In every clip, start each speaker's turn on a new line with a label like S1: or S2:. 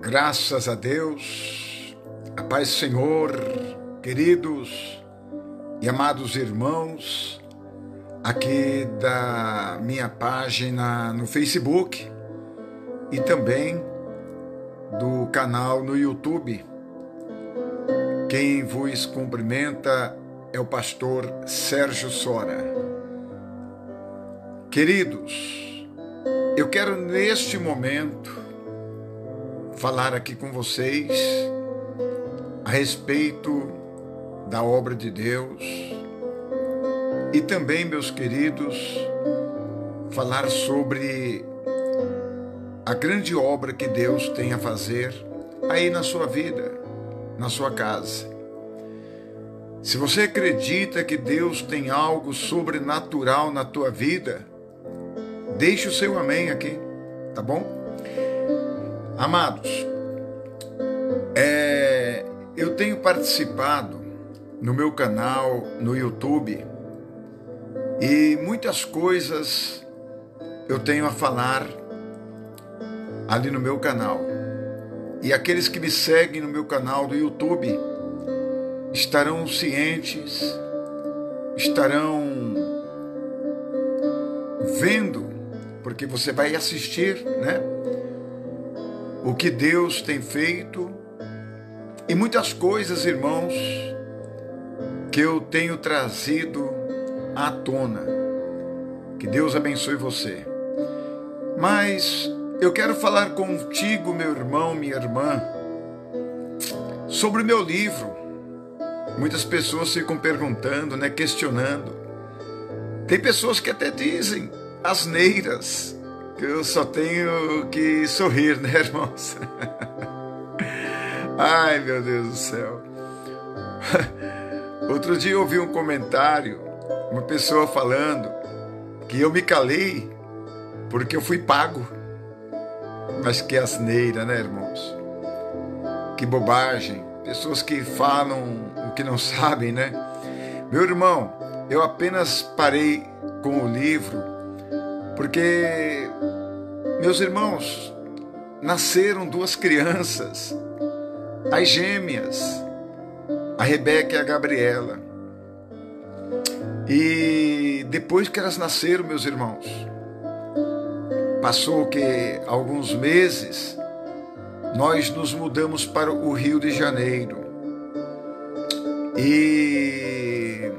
S1: Graças a Deus, a paz do Senhor, queridos e amados irmãos, aqui da minha página no Facebook e também do canal no YouTube. Quem vos cumprimenta é o pastor Sérgio Sora. Queridos, eu quero neste momento falar aqui com vocês a respeito da obra de Deus e também, meus queridos, falar sobre a grande obra que Deus tem a fazer aí na sua vida, na sua casa. Se você acredita que Deus tem algo sobrenatural na tua vida, deixe o seu amém aqui, tá bom? Amados, eu tenho participado no meu canal no YouTube e muitas coisas eu tenho a falar ali no meu canal. E aqueles que me seguem no meu canal do YouTube estarão cientes, estarão vendo, porque você vai assistir, né? O que Deus tem feito e muitas coisas, irmãos, que eu tenho trazido à tona. Que Deus abençoe você. Mas eu quero falar contigo, meu irmão, minha irmã, sobre o meu livro. Muitas pessoas ficam perguntando, né, questionando. Tem pessoas que até dizem asneiras. Eu só tenho que sorrir, né, irmãos? Ai, meu Deus do céu. Outro dia eu ouvi um comentário, uma pessoa falando que eu me calei porque eu fui pago. Mas que asneira, né, irmãos? Que bobagem. Pessoas que falam o que não sabem, né? Meu irmão, eu apenas parei com o livro porque, meus irmãos, nasceram duas crianças, as gêmeas, a Rebeca e a Gabriela. E depois que elas nasceram, meus irmãos, passou que alguns meses, nós nos mudamos para o Rio de Janeiro. E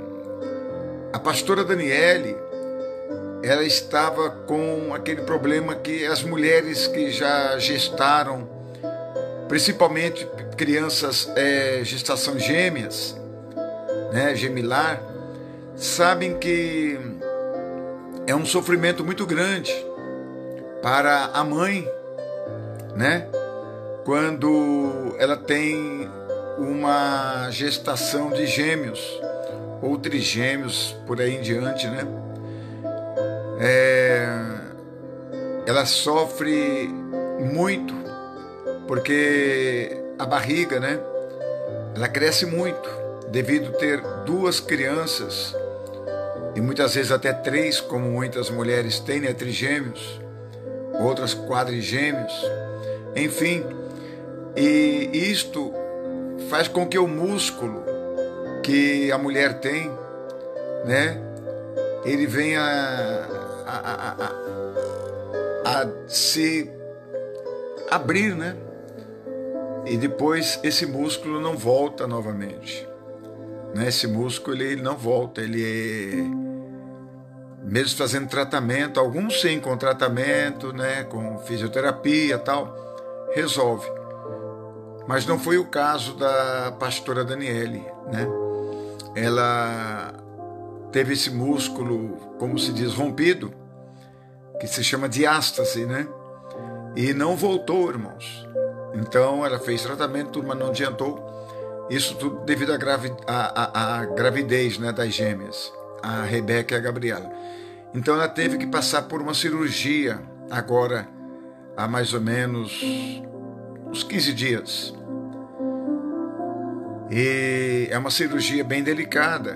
S1: a pastora Daniele, ela estava com aquele problema que as mulheres que já gestaram, principalmente crianças, gestação gêmeas, né, gemilar, sabem que é um sofrimento muito grande para a mãe, né, quando ela tem uma gestação de gêmeos ou trigêmeos, por aí em diante, né? Ela sofre muito, porque a barriga, né, ela cresce muito, devido a ter duas crianças, e muitas vezes até três, como muitas mulheres têm, né, trigêmeos, outras quadrigêmeos, enfim, e isto faz com que o músculo que a mulher tem, né, ele venha a se abrir, né? E depois esse músculo não volta novamente, né? Esse músculo ele não volta, mesmo fazendo tratamento, alguns sim com tratamento, né? Com fisioterapia e tal, resolve. Mas não foi o caso da pastora Daniele, né? Ela teve esse músculo, como se diz, rompido, que se chama diástase, né? E não voltou, irmãos. Então ela fez tratamento, mas não adiantou. Isso tudo devido à gravidez, né, das gêmeas, a Rebeca e a Gabriela. Então ela teve que passar por uma cirurgia agora há mais ou menos uns 15 dias. E é uma cirurgia bem delicada,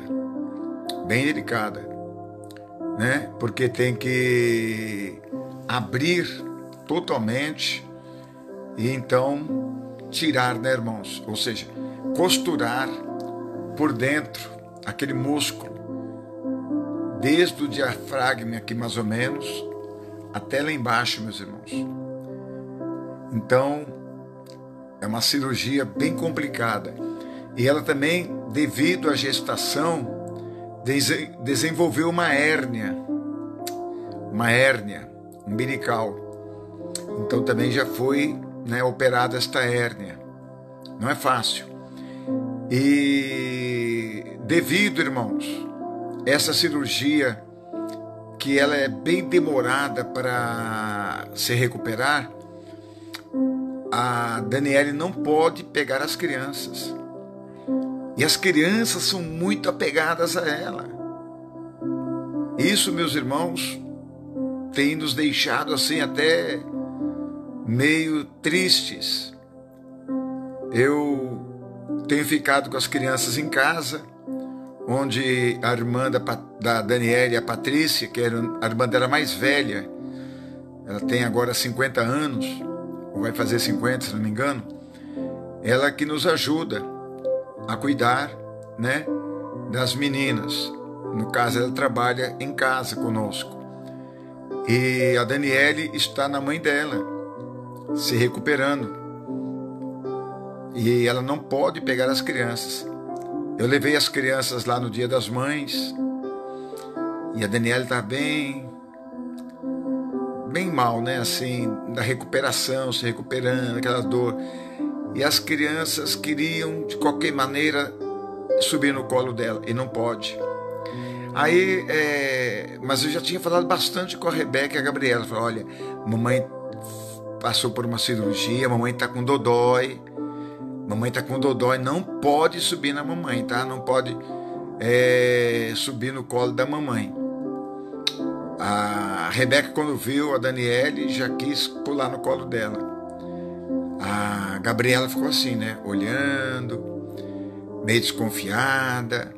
S1: né? Porque tem que abrir totalmente e então tirar, né, irmãos? Ou seja, costurar por dentro aquele músculo, desde o diafragma aqui mais ou menos, até lá embaixo, meus irmãos. Então, é uma cirurgia bem complicada. E ela também, devido à gestação, desenvolveu uma hérnia umbilical. Então também já foi, né, operada esta hérnia. Não é fácil. E devido, irmãos, essa cirurgia, que ela é bem demorada para se recuperar, a Daniele não pode pegar as crianças. E as crianças são muito apegadas a ela. Isso, meus irmãos, tem nos deixado assim até meio tristes. Eu tenho ficado com as crianças em casa, onde a irmã da Daniele, a Patrícia, que era a irmã dela mais velha, ela tem agora 50 anos, ou vai fazer 50, se não me engano, ela que nos ajuda a cuidar, né, das meninas. No caso, ela trabalha em casa conosco. E a Daniele está na mãe dela, se recuperando. E ela não pode pegar as crianças. Eu levei as crianças lá no Dia das Mães. E a Daniele está bem mal, né? Assim, da recuperação, se recuperando, aquela dor. E as crianças queriam, de qualquer maneira, subir no colo dela. E não pode. Aí, mas eu já tinha falado bastante com a Rebeca e a Gabriela. Falei, olha, mamãe passou por uma cirurgia, mamãe está com dodói. Mamãe está com dodói, não pode subir na mamãe, tá? Não pode subir no colo da mamãe. A Rebeca, quando viu a Daniele, já quis pular no colo dela. A Gabriela ficou assim, né? Olhando, meio desconfiada.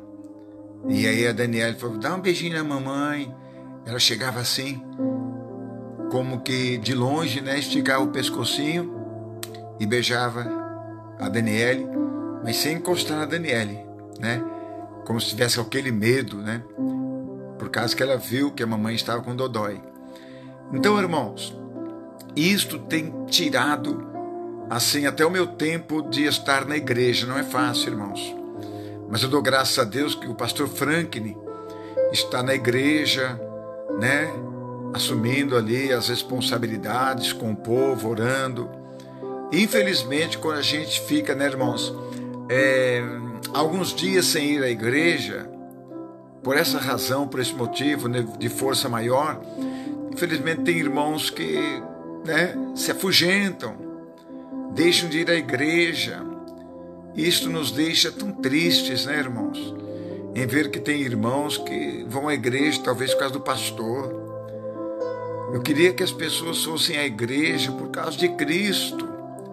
S1: E aí a Daniele falou, dá um beijinho na mamãe. Ela chegava assim, como que de longe, né? Esticava o pescocinho e beijava a Daniele, mas sem encostar na Daniele, né? Como se tivesse aquele medo, né? Por causa que ela viu que a mamãe estava com dodói. Então, irmãos, isto tem tirado, assim, até o meu tempo de estar na igreja. Não é fácil, irmãos. Mas eu dou graças a Deus que o pastor Franklin está na igreja, né? Assumindo ali as responsabilidades com o povo, orando. Infelizmente, quando a gente fica, né, irmãos, alguns dias sem ir à igreja, por essa razão, por esse motivo, né, de força maior, infelizmente tem irmãos que, né, se afugentam, deixam de ir à igreja. Isto nos deixa tão tristes, né, irmãos, em ver que tem irmãos que vão à igreja talvez por causa do pastor. Eu queria que as pessoas fossem à igreja por causa de Cristo,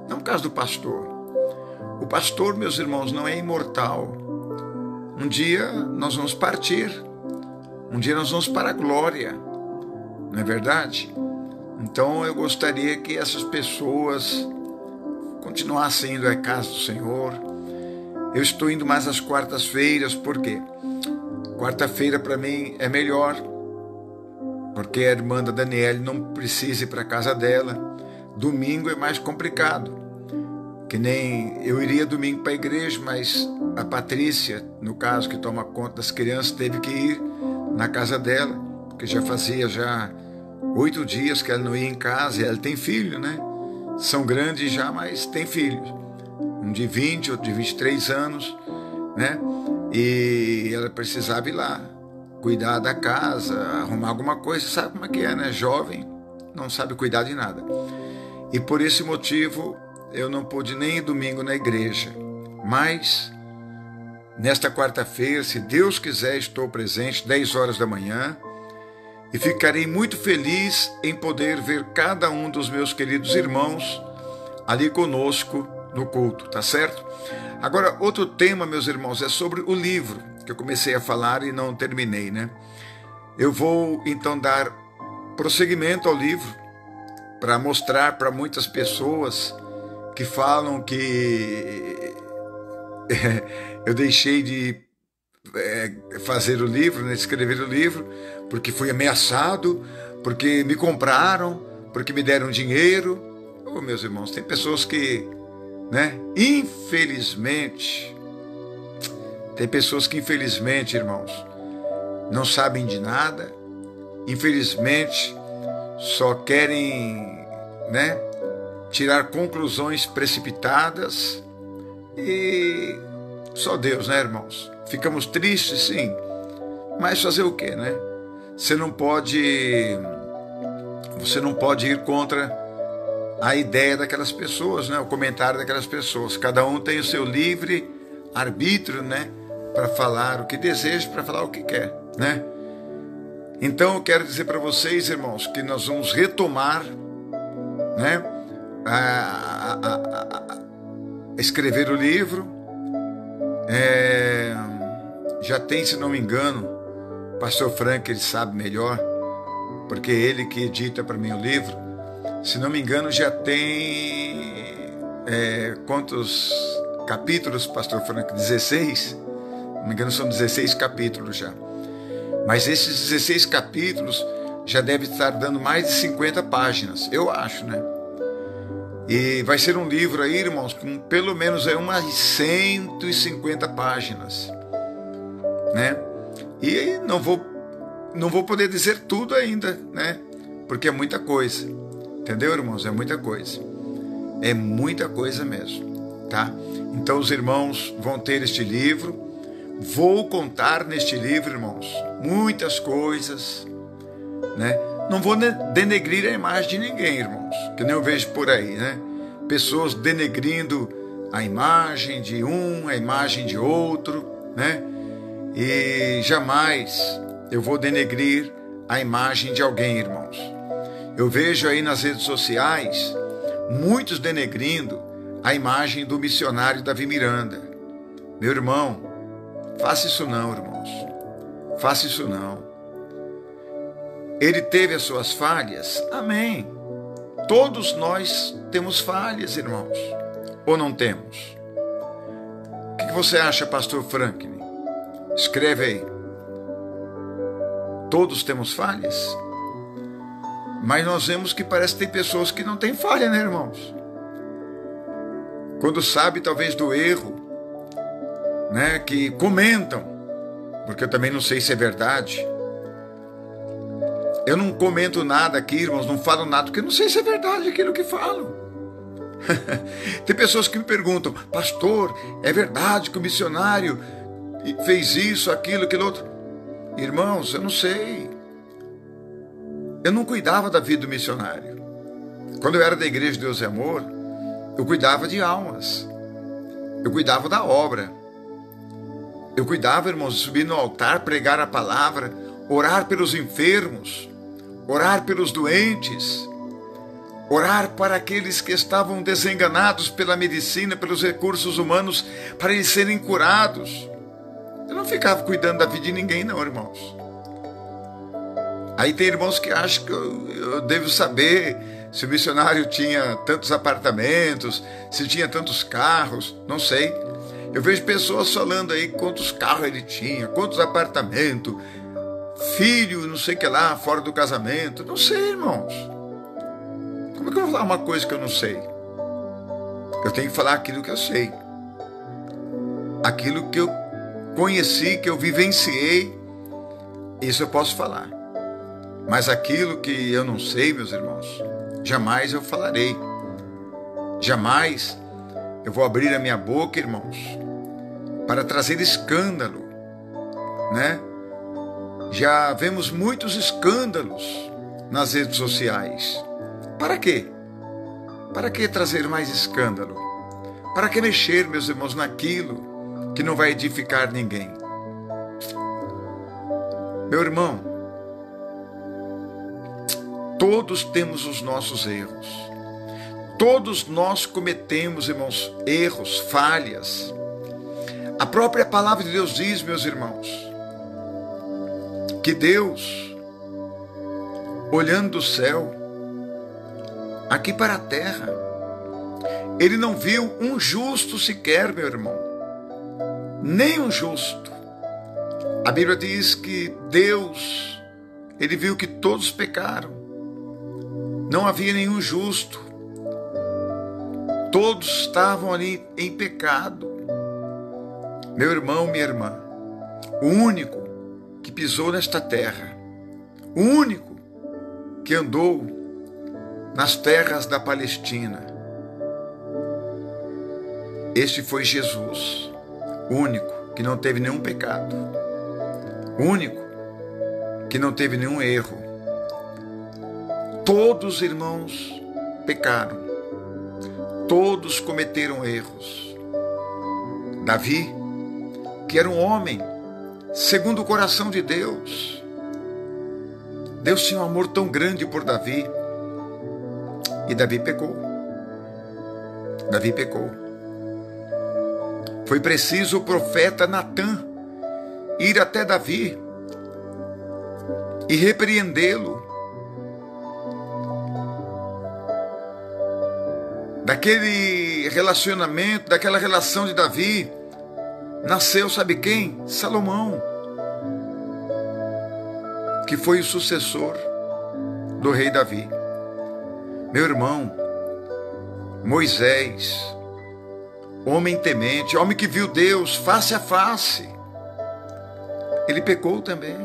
S1: não por causa do pastor. O pastor, meus irmãos, não é imortal. Um dia nós vamos partir. Um dia nós vamos para a glória. Não é verdade? Então eu gostaria que essas pessoas continuassem indo à casa do Senhor. Eu estou indo mais às quartas-feiras, por quê? Quarta-feira para mim é melhor, porque a irmã da Daniele não precisa ir para a casa dela. Domingo é mais complicado, que nem eu iria domingo para a igreja, mas a Patrícia, no caso, que toma conta das crianças, teve que ir na casa dela, porque já fazia 8 dias que ela não ia em casa, e ela tem filho, né? São grandes já, mas tem filhos. Um de 20, outro de 23 anos, né? E ela precisava ir lá, cuidar da casa, arrumar alguma coisa, sabe como é que é, né? Jovem, não sabe cuidar de nada. E por esse motivo, eu não pude nem ir domingo na igreja. Mas, nesta quarta-feira, se Deus quiser, estou presente, 10 horas da manhã. e ficarei muito feliz em poder ver cada um dos meus queridos irmãos ali conosco no culto, tá certo? Agora, outro tema, meus irmãos, é sobre o livro, que eu comecei a falar e não terminei, né? Eu vou, então, dar prosseguimento ao livro para mostrar para muitas pessoas que falam que eu deixei de fazer o livro, né, escrever o livro, porque fui ameaçado, porque me compraram, porque me deram dinheiro. Oh, meus irmãos, tem pessoas que, né, infelizmente, irmãos, não sabem de nada, infelizmente, só querem, né, tirar conclusões precipitadas e só Deus, né, irmãos? Ficamos tristes, sim, mas fazer o quê, né? Você não pode ir contra a ideia daquelas pessoas, né? O comentário daquelas pessoas. Cada um tem o seu livre arbítrio, né? Para falar o que deseja, para falar o que quer, né? Então eu quero dizer para vocês, irmãos, que nós vamos retomar, né? Escrever o livro. Já tem, se não me engano, o pastor Frank, ele sabe melhor, porque é ele que edita para mim o livro. Se não me engano, já tem quantos capítulos, pastor Frank? 16? Se não me engano, são 16 capítulos já. Mas esses 16 capítulos já devem estar dando mais de 50 páginas, eu acho, né? E vai ser um livro aí, irmãos, com pelo menos umas 150 páginas, né? E não vou poder dizer tudo ainda, né? Porque é muita coisa, entendeu, irmãos? É muita coisa mesmo, tá? Então os irmãos vão ter este livro. Vou contar neste livro, irmãos, muitas coisas, né? Não vou denegrir a imagem de ninguém, irmãos, que nem eu vejo por aí, né? Pessoas denegrindo a imagem de um, a imagem de outro, né? E jamais eu vou denegrir a imagem de alguém, irmãos. Eu vejo aí nas redes sociais muitos denegrindo a imagem do missionário Davi Miranda. Meu irmão, faça isso não, irmãos. Faça isso não. Ele teve as suas falhas? Amém. Todos nós temos falhas, irmãos. Ou não temos? O que você acha, pastor Franklin? Escreve aí. Todos temos falhas? Mas nós vemos que parece que tem pessoas que não têm falha, né, irmãos? Quando sabe, talvez, do erro, né, que comentam, porque eu também não sei se é verdade. Eu não comento nada aqui, irmãos, não falo nada, porque eu não sei se é verdade aquilo que falo. Tem pessoas que me perguntam, pastor, é verdade que o missionário fez isso, aquilo outro? Irmãos, eu não sei. Eu não cuidava da vida do missionário. Quando eu era da Igreja de Deus e Amor, eu cuidava de almas. Eu cuidava da obra. Eu cuidava, irmãos, de subir no altar, pregar a palavra, orar pelos enfermos, orar pelos doentes, orar para aqueles que estavam desenganados pela medicina, pelos recursos humanos, para eles serem curados. Eu não ficava cuidando da vida de ninguém, não, irmãos. Aí tem irmãos que acham que eu devo saber se o missionário tinha tantos apartamentos, se tinha tantos carros, não sei. Eu vejo pessoas falando aí quantos carros ele tinha, quantos apartamentos, filho, não sei o que lá, fora do casamento. Não sei, irmãos. Como é que eu vou falar uma coisa que eu não sei? Eu tenho que falar aquilo que eu sei. Aquilo que eu conheci, que eu vivenciei, isso eu posso falar. Mas aquilo que eu não sei, meus irmãos, jamais eu falarei. Jamais eu vou abrir a minha boca, irmãos, para trazer escândalo, né? Já vemos muitos escândalos nas redes sociais. Para quê? Para que trazer mais escândalo? Para que mexer, meus irmãos, naquilo que não vai edificar ninguém? Meu irmão, Todos temos os nossos erros. Todos nós cometemos, irmãos, erros, falhas. A própria palavra de Deus diz, meus irmãos, que Deus, olhando do céu, aqui para a terra, Ele não viu um justo sequer, meu irmão. Nem um justo. A Bíblia diz que Deus, Ele viu que todos pecaram. Não havia nenhum justo. Todos estavam ali em pecado. Meu irmão, minha irmã, o único que pisou nesta terra, o único que andou nas terras da Palestina, este foi Jesus, o único que não teve nenhum pecado, o único que não teve nenhum erro. Todos, irmãos, pecaram, todos cometeram erros. Davi, que era um homem segundo o coração de Deus, Deus tinha um amor tão grande por Davi, e Davi pecou. Davi pecou. Foi preciso o profeta Natã ir até Davi e repreendê-lo. Daquele relacionamento, daquela relação de Davi, nasceu, sabe quem? Salomão, que foi o sucessor do rei Davi. Meu irmão, Moisés, homem temente, homem que viu Deus face a face, ele pecou também.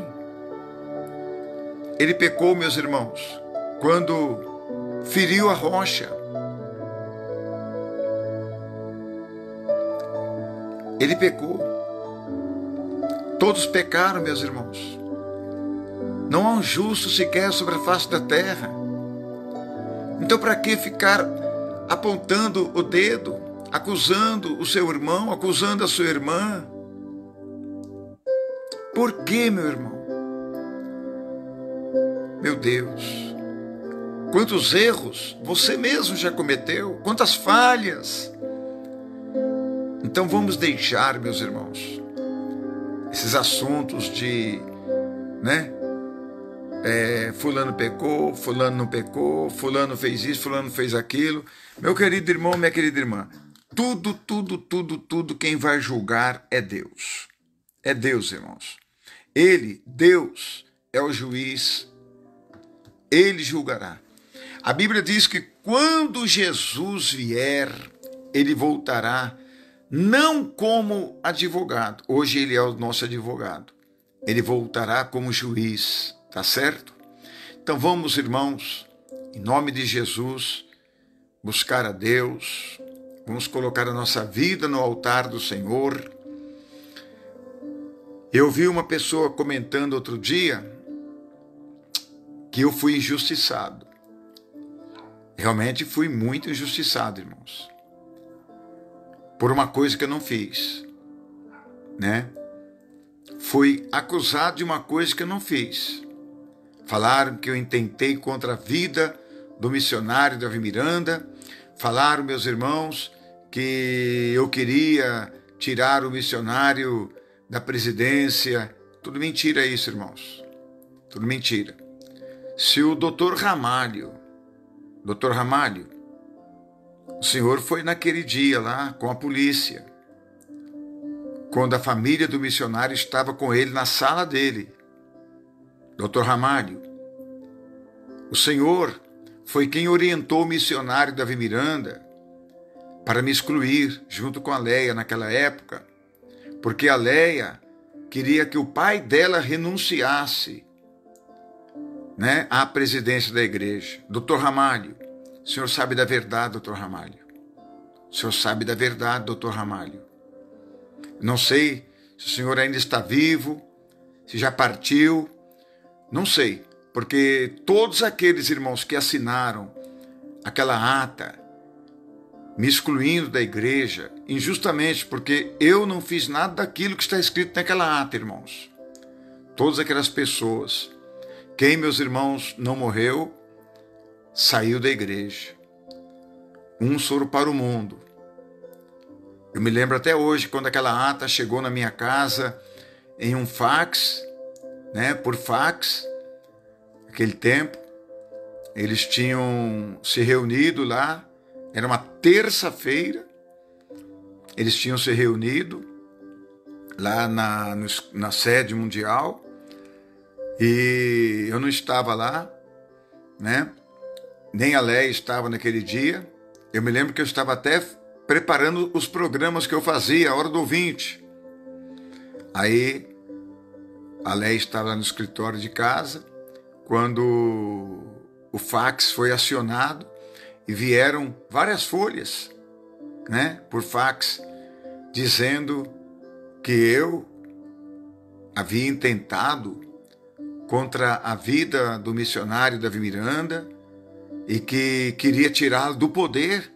S1: Ele pecou, meus irmãos, quando feriu a rocha. Ele pecou. Todos pecaram, meus irmãos. Não há um justo sequer sobre a face da terra. Então, para que ficar apontando o dedo, acusando o seu irmão, acusando a sua irmã? Por que, meu irmão? Meu Deus, quantos erros você mesmo já cometeu, quantas falhas. Então vamos deixar, meus irmãos, esses assuntos de, fulano pecou, fulano não pecou, fulano fez isso, fulano fez aquilo. Meu querido irmão, minha querida irmã, tudo quem vai julgar é Deus. É Deus, irmãos. Ele, Deus, é o juiz. Ele julgará. A Bíblia diz que quando Jesus vier, ele voltará não como advogado. Hoje ele é o nosso advogado. Ele voltará como juiz, tá certo? Então vamos, irmãos, em nome de Jesus, buscar a Deus. Vamos colocar a nossa vida no altar do Senhor. Eu vi uma pessoa comentando outro dia que eu fui injustiçado. Realmente fui muito injustiçado, irmãos. Por uma coisa que eu não fiz, Fui acusado de uma coisa que eu não fiz. Falaram que eu intentei contra a vida do missionário Davi Miranda. Falaram, meus irmãos, que eu queria tirar o missionário da presidência. Tudo mentira isso, irmãos. Tudo mentira. Se o doutor Ramalho, o senhor foi naquele dia lá com a polícia, quando a família do missionário estava com ele na sala dele. Doutor Ramalho, o senhor foi quem orientou o missionário Davi Miranda para me excluir junto com a Leia naquela época, porque a Leia queria que o pai dela renunciasse à presidência da igreja. Doutor Ramalho, o senhor sabe da verdade, doutor Ramalho. O senhor sabe da verdade, doutor Ramalho. Não sei se o senhor ainda está vivo, se já partiu, não sei, porque todos aqueles irmãos que assinaram aquela ata, me excluindo da igreja, injustamente, porque eu não fiz nada daquilo que está escrito naquela ata, irmãos. Todas aquelas pessoas, quem, meus irmãos, não morreu, saiu da igreja. Uns foram para o mundo. Eu me lembro até hoje, quando aquela ata chegou na minha casa em um fax, né, por fax, naquele tempo, eles tinham se reunido lá, era uma terça-feira, eles tinham se reunido lá na sede mundial, e eu não estava lá, né? Nem a Leia estava naquele dia. Eu me lembro que eu estava até preparando os programas que eu fazia, a Hora do Ouvinte. Aí a Leia estava no escritório de casa, quando o fax foi acionado e vieram várias folhas, né, por fax, dizendo que eu havia intentado contra a vida do missionário Davi Miranda e que queria tirá-lo do poder.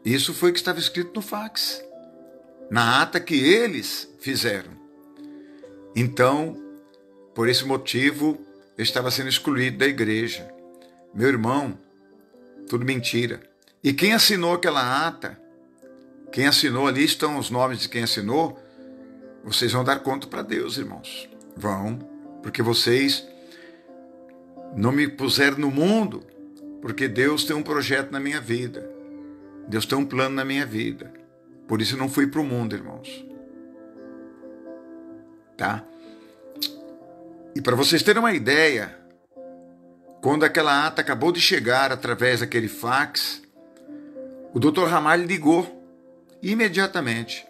S1: Isso foi o que estava escrito no fax, na ata que eles fizeram. Então, por esse motivo, eu estava sendo excluído da igreja. Meu irmão, tudo mentira. E quem assinou aquela ata, quem assinou, ali estão os nomes de quem assinou, vocês vão dar conta para Deus, irmãos. Vão, porque vocês não me puseram no mundo, porque Deus tem um projeto na minha vida. Deus tem um plano na minha vida. Por isso eu não fui para o mundo, irmãos. Tá? E para vocês terem uma ideia, quando aquela ata acabou de chegar através daquele fax, o Dr. Ramalho ligou imediatamente.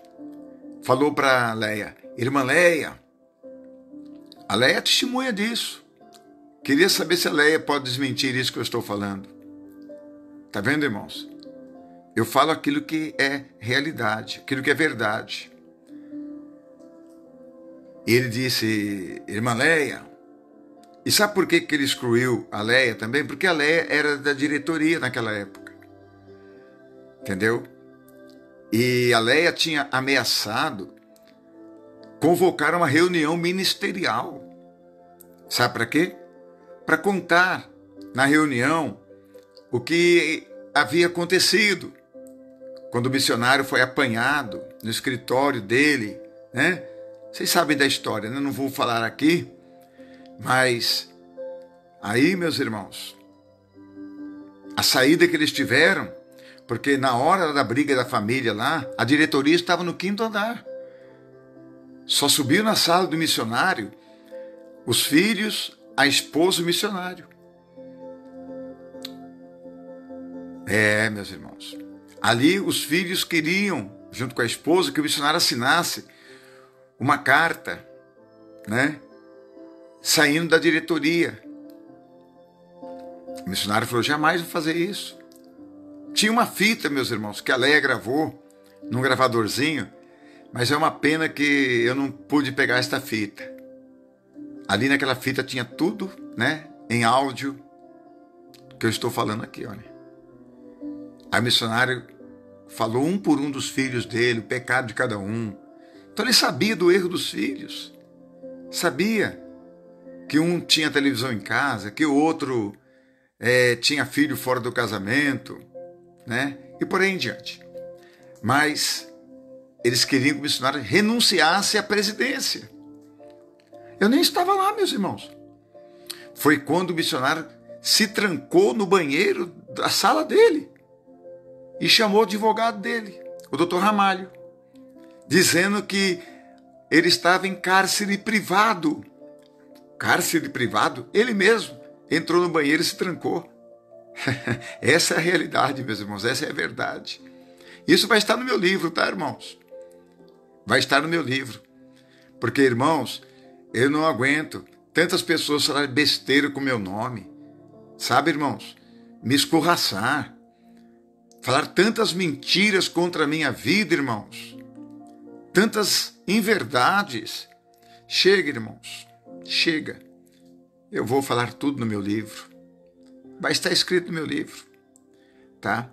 S1: Falou para Leia: irmã Leia, a Leia é testemunha disso. Queria saber se a Leia pode desmentir isso que eu estou falando. Tá vendo, irmãos? Eu falo aquilo que é realidade, aquilo que é verdade. E ele disse: irmã Leia. E sabe por que ele excluiu a Leia também? Porque a Leia era da diretoria naquela época. Entendeu? E a Leia tinha ameaçado convocar uma reunião ministerial. Sabe para quê? Para contar na reunião o que havia acontecido quando o missionário foi apanhado no escritório dele, né? Vocês sabem da história, né? Não vou falar aqui, mas aí, meus irmãos, a saída que eles tiveram, porque na hora da briga da família lá, a diretoria estava no 5º andar. Só subiu na sala do missionário os filhos, a esposa do missionário. Meus irmãos, ali os filhos queriam, junto com a esposa, que o missionário assinasse uma carta, né, saindo da diretoria. O missionário falou: jamais vou fazer isso. Tinha uma fita, meus irmãos, que a Leia gravou num gravadorzinho, mas é uma pena que eu não pude pegar esta fita. Ali naquela fita tinha tudo, né, em áudio, que eu estou falando aqui, olha. Aí o missionário falou um por um dos filhos dele, o pecado de cada um. Então ele sabia do erro dos filhos. Sabia que um tinha televisão em casa, que o outro tinha filho fora do casamento, né? E por aí em diante. Mas eles queriam que o missionário renunciasse à presidência. Eu nem estava lá, meus irmãos. Foi quando o missionário se trancou no banheiro da sala dele e chamou o advogado dele, o Dr. Ramalho, dizendo que ele estava em cárcere privado. Cárcere privado? Ele mesmo entrou no banheiro e se trancou. Essa é a realidade, meus irmãos, essa é a verdade. Isso vai estar no meu livro, tá, irmãos? Vai estar no meu livro. Porque, irmãos, eu não aguento tantas pessoas falarem besteira com meu nome. Sabe, irmãos? Me escorraçar. Falar tantas mentiras contra a minha vida, irmãos. Tantas inverdades. Chega, irmãos. Chega. Eu vou falar tudo no meu livro. Vai estar escrito no meu livro. Tá?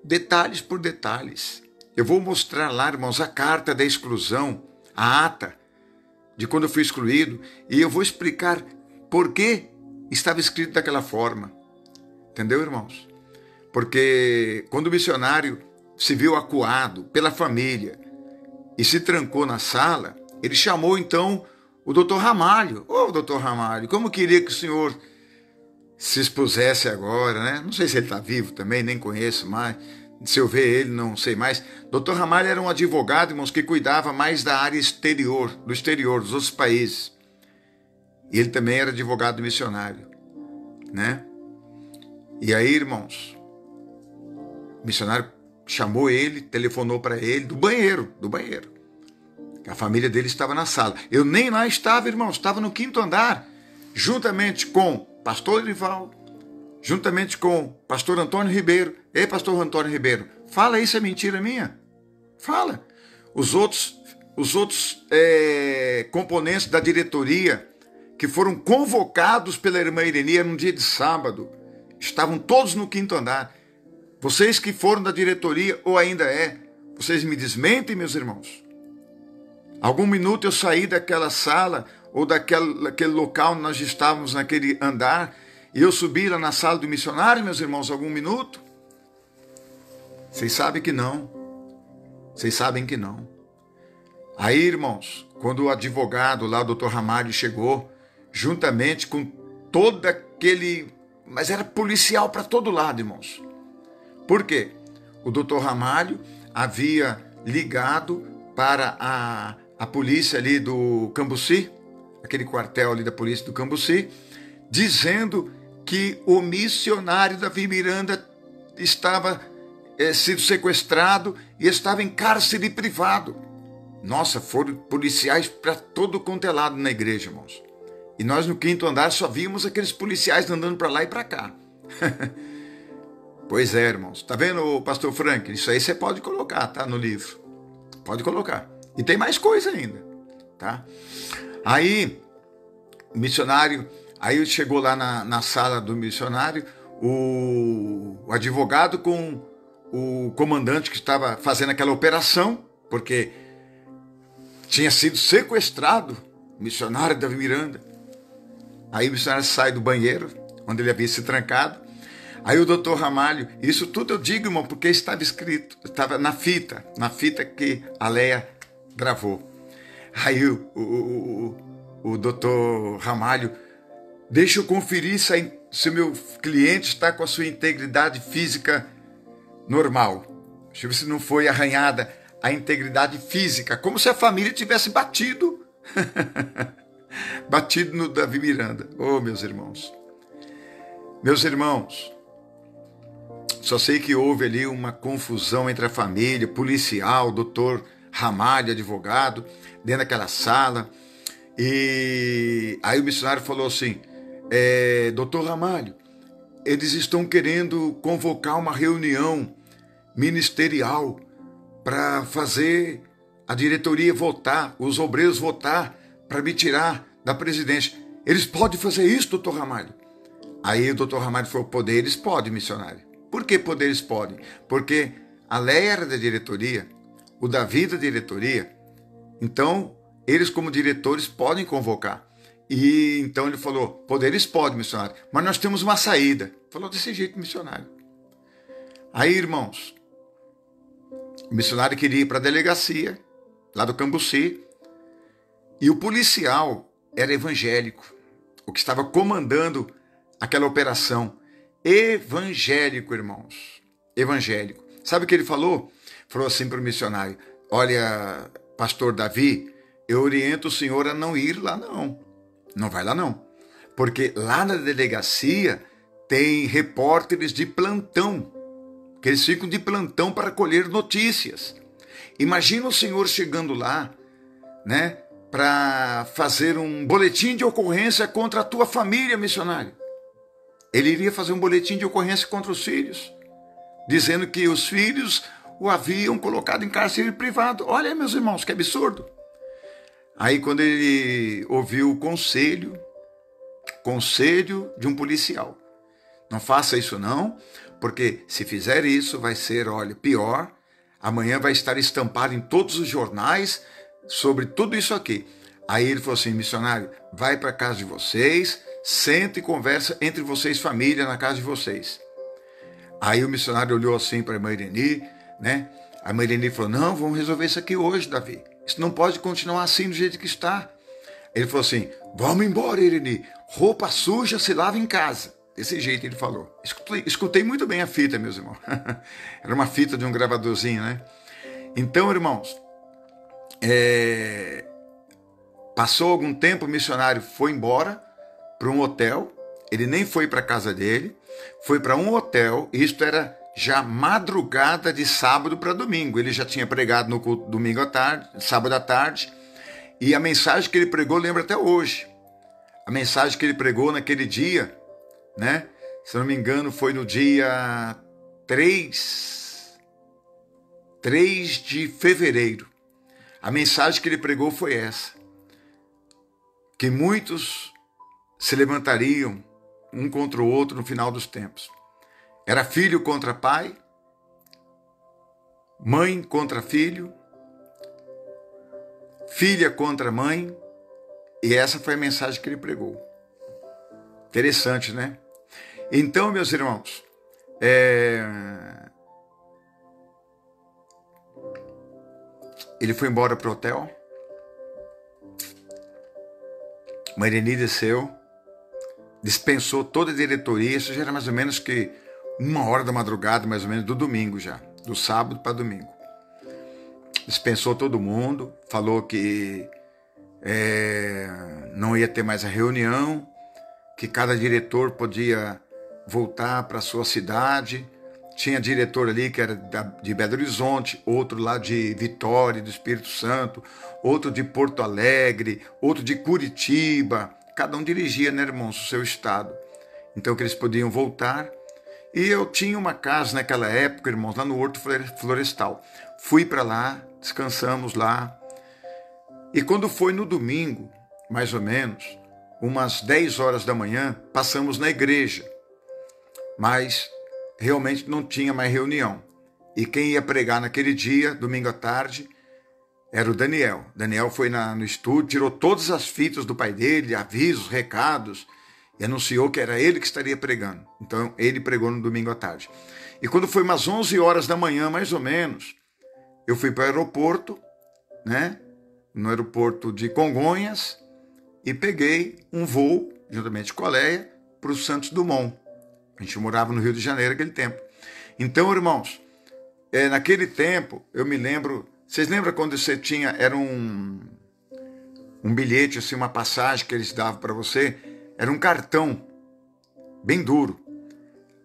S1: Detalhes por detalhes. Eu vou mostrar lá, irmãos, a carta da exclusão, a ata de quando eu fui excluído, e eu vou explicar por que estava escrito daquela forma. Entendeu, irmãos? Porque quando o missionário se viu acuado pela família e se trancou na sala, ele chamou então o doutor Ramalho. Ô, doutor Ramalho, como queria que o senhor se expusesse agora, né? Não sei se ele está vivo também, nem conheço mais. Se eu ver ele, não sei mais. Doutor Ramalho era um advogado, irmãos, que cuidava mais da área exterior, dos outros países. E ele também era advogado missionário, né? E aí, irmãos, o missionário chamou ele, telefonou para ele do banheiro. A família dele estava na sala. Eu nem lá estava, irmãos, estava no 5º andar, juntamente com pastor Erival, juntamente com pastor Antônio Ribeiro. Ei, pastor Antônio Ribeiro, fala isso, é mentira minha? Fala. Os outros componentes da diretoria que foram convocados pela irmã Irenia num dia de sábado, estavam todos no 5º andar. Vocês que foram da diretoria, ou ainda vocês me desmentem, meus irmãos? Algum minuto eu saí daquela sala, ou daquele local onde nós estávamos naquele andar, e eu subi lá na sala do missionário, meus irmãos, algum minuto? Vocês sabem que não. Vocês sabem que não. Aí, irmãos, quando o advogado lá, o doutor Ramalho, chegou, juntamente com todo aquele... Mas era policial para todo lado, irmãos. Por quê? O doutor Ramalho havia ligado para a polícia ali do Cambuci, aquele quartel ali da polícia do Cambuci, dizendo que o missionário Davi Miranda estava sido sequestrado e estava em cárcere privado. Nossa, foram policiais para todo quanto é lado na igreja, irmãos. E nós no 5º andar só víamos aqueles policiais andando para lá e para cá. Pois é, irmãos. Tá vendo, pastor Frank? Isso aí você pode colocar, tá? No livro. Pode colocar. E tem mais coisa ainda, tá? Aí, o missionário, aí chegou lá na sala do missionário, o advogado com o comandante que estava fazendo aquela operação, porque tinha sido sequestrado o missionário Davi Miranda. Aí o missionário sai do banheiro, onde ele havia se trancado. Aí o doutor Ramalho, isso tudo eu digo, irmão, porque estava escrito, estava na fita que a Leia gravou. Aí o doutor Ramalho, deixa eu conferir se o meu cliente está com a sua integridade física normal. Deixa eu ver se não foi arranhada a integridade física, como se a família tivesse batido. Batido no Davi Miranda. Oh, meus irmãos. Meus irmãos, só sei que houve ali uma confusão entre a família, policial, doutor Ramalho, advogado, dentro daquela sala. E aí o missionário falou assim, doutor Ramalho, eles estão querendo convocar uma reunião ministerial para fazer a diretoria votar, os obreiros votar para me tirar da presidência. Eles podem fazer isso, doutor Ramalho? Aí o doutor Ramalho falou, poderes podem, missionário. Por que poderes podem? Porque a Leia era da diretoria, o Davi da diretoria, então eles como diretores podem convocar. E então ele falou, poderes podem, missionário, mas nós temos uma saída. Falou desse jeito, missionário. Aí, irmãos, o missionário queria ir para a delegacia, lá do Cambuci, e o policial era evangélico, o que estava comandando aquela operação. Evangélico, irmãos. Evangélico. Sabe o que ele falou? Falou assim para o missionário, olha, pastor Davi, eu oriento o senhor a não ir lá não. Não vai lá não. Porque lá na delegacia tem repórteres de plantão, que eles ficam de plantão para colher notícias. Imagina o senhor chegando lá, né, para fazer um boletim de ocorrência contra a tua família, missionário. Ele iria fazer um boletim de ocorrência contra os filhos, dizendo que os filhos o haviam colocado em cárcere privado. Olha, meus irmãos, que absurdo. Aí quando ele ouviu o conselho de um policial, não faça isso não, porque se fizer isso vai ser, olha, pior. Amanhã vai estar estampado em todos os jornais sobre tudo isso aqui. Aí ele falou assim, missionário, vai para casa de vocês, Senta e conversa entre vocês, família, na casa de vocês. Aí o missionário olhou assim para a irmã Ireni, né? A irmã Ireni falou, não, vamos resolver isso aqui hoje, Davi. Isso não pode continuar assim do jeito que está. Ele falou assim, vamos embora, Ireni. Roupa suja se lava em casa. Desse jeito ele falou. Escutei muito bem a fita, meus irmãos. Era uma fita de um gravadorzinho, né? Então, irmãos, passou algum tempo, o missionário foi embora para um hotel. Ele nem foi para a casa dele, foi para um hotel. Isto era já madrugada de sábado para domingo. Ele já tinha pregado no culto domingo à tarde, sábado à tarde. E a mensagem que ele pregou, lembro até hoje. A mensagem que ele pregou naquele dia, né? Se não me engano, foi no dia 3 de fevereiro. A mensagem que ele pregou foi essa: que muitos se levantariam um contra o outro no final dos tempos. Era filho contra pai, mãe contra filho, filha contra mãe, e essa foi a mensagem que ele pregou. Interessante, né? Então, meus irmãos, ele foi embora para o hotel, Maireni desceu, dispensou toda a diretoria. Isso já era mais ou menos que 1h da madrugada, mais ou menos, do domingo já, do sábado para domingo. Dispensou todo mundo, falou que não ia ter mais a reunião, que cada diretor podia voltar para a sua cidade. Tinha diretor ali que era de Belo Horizonte, outro lá de Vitória, do Espírito Santo, outro de Porto Alegre, outro de Curitiba. Cada um dirigia, né, irmãos, o seu estado. Então que eles podiam voltar. E eu tinha uma casa naquela época, irmãos, lá no Horto Florestal. Fui para lá, descansamos lá. E quando foi no domingo, mais ou menos, umas 10 horas da manhã, passamos na igreja. Mas realmente não tinha mais reunião. E quem ia pregar naquele dia, domingo à tarde, era o Daniel. Daniel foi no estúdio, tirou todas as fitas do pai dele, avisos, recados, e anunciou que era ele que estaria pregando. Então, ele pregou no domingo à tarde. E quando foi umas 11 horas da manhã, mais ou menos, eu fui para o aeroporto, né? No aeroporto de Congonhas, e peguei um voo, juntamente com a Leia, para o Santos Dumont. A gente morava no Rio de Janeiro naquele tempo. Então, irmãos, naquele tempo, eu me lembro... Vocês lembram quando você tinha... Era um bilhete, assim, uma passagem que eles davam para você? Era um cartão, bem duro.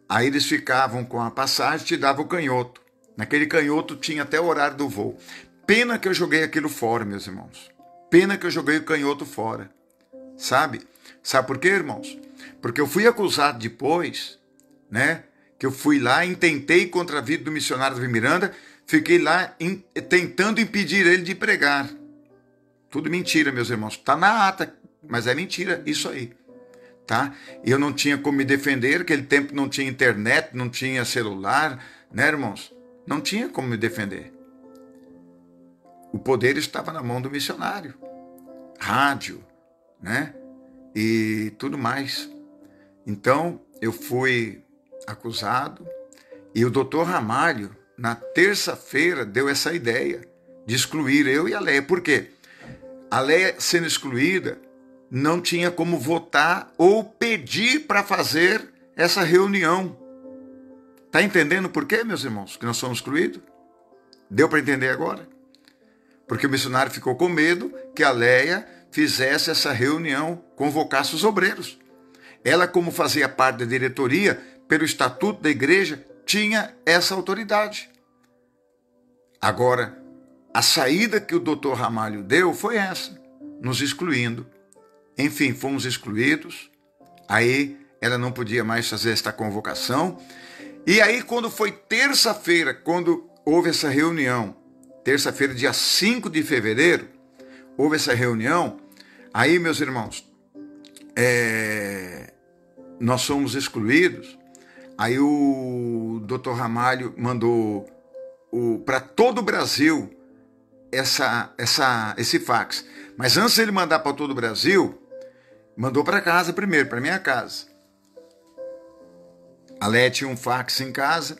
S1: Aí eles ficavam com a passagem e te davam o canhoto. Naquele canhoto tinha até o horário do voo. Pena que eu joguei aquilo fora, meus irmãos. Pena que eu joguei o canhoto fora. Sabe? Sabe por quê, irmãos? Porque eu fui acusado depois, né? Que eu fui lá e intentei contra a vida do missionário Davi Miranda, fiquei lá tentando impedir ele de pregar. Tudo mentira, meus irmãos. Está na ata, mas é mentira isso aí. Tá? E eu não tinha como me defender, naquele tempo não tinha internet, não tinha celular, né, irmãos? Não tinha como me defender. O poder estava na mão do missionário. Rádio, né? E tudo mais. Então, eu fui acusado e o doutor Ramalho, na terça-feira, deu essa ideia de excluir eu e a Leia. Por quê? A Leia, sendo excluída, não tinha como votar ou pedir para fazer essa reunião. Está entendendo por quê, meus irmãos, que nós somos excluídos? Deu para entender agora? Porque o missionário ficou com medo que a Leia fizesse essa reunião, convocasse os obreiros. Ela, como fazia parte da diretoria, pelo estatuto da igreja, tinha essa autoridade. Agora, a saída que o doutor Ramalho deu foi essa, nos excluindo. Enfim, fomos excluídos. Aí ela não podia mais fazer esta convocação. E aí, quando foi terça-feira, quando houve essa reunião, terça-feira, dia 5 de fevereiro, houve essa reunião. Aí, meus irmãos, nós somos excluídos. Aí o doutor Ramalho mandou para todo o Brasil esse fax. Mas antes de ele mandar para todo o Brasil, mandou para casa primeiro, para minha casa. A Léia tinha um fax em casa,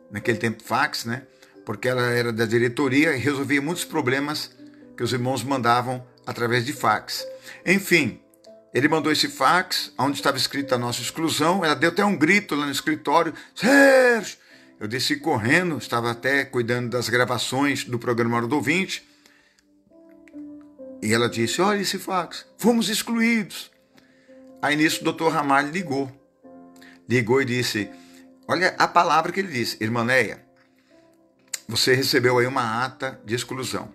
S1: naquele tempo fax, né? Porque ela era da diretoria e resolvia muitos problemas que os irmãos mandavam através de fax. Enfim, ele mandou esse fax, onde estava escrita a nossa exclusão. Ela deu até um grito lá no escritório: Sérgio! Eu desci correndo, estava até cuidando das gravações do programa Hora do Ouvinte. E ela disse: olha esse fax, fomos excluídos. Aí nisso o doutor Ramalho ligou e disse: olha a palavra que ele disse: irmã Léia, você recebeu aí uma ata de exclusão.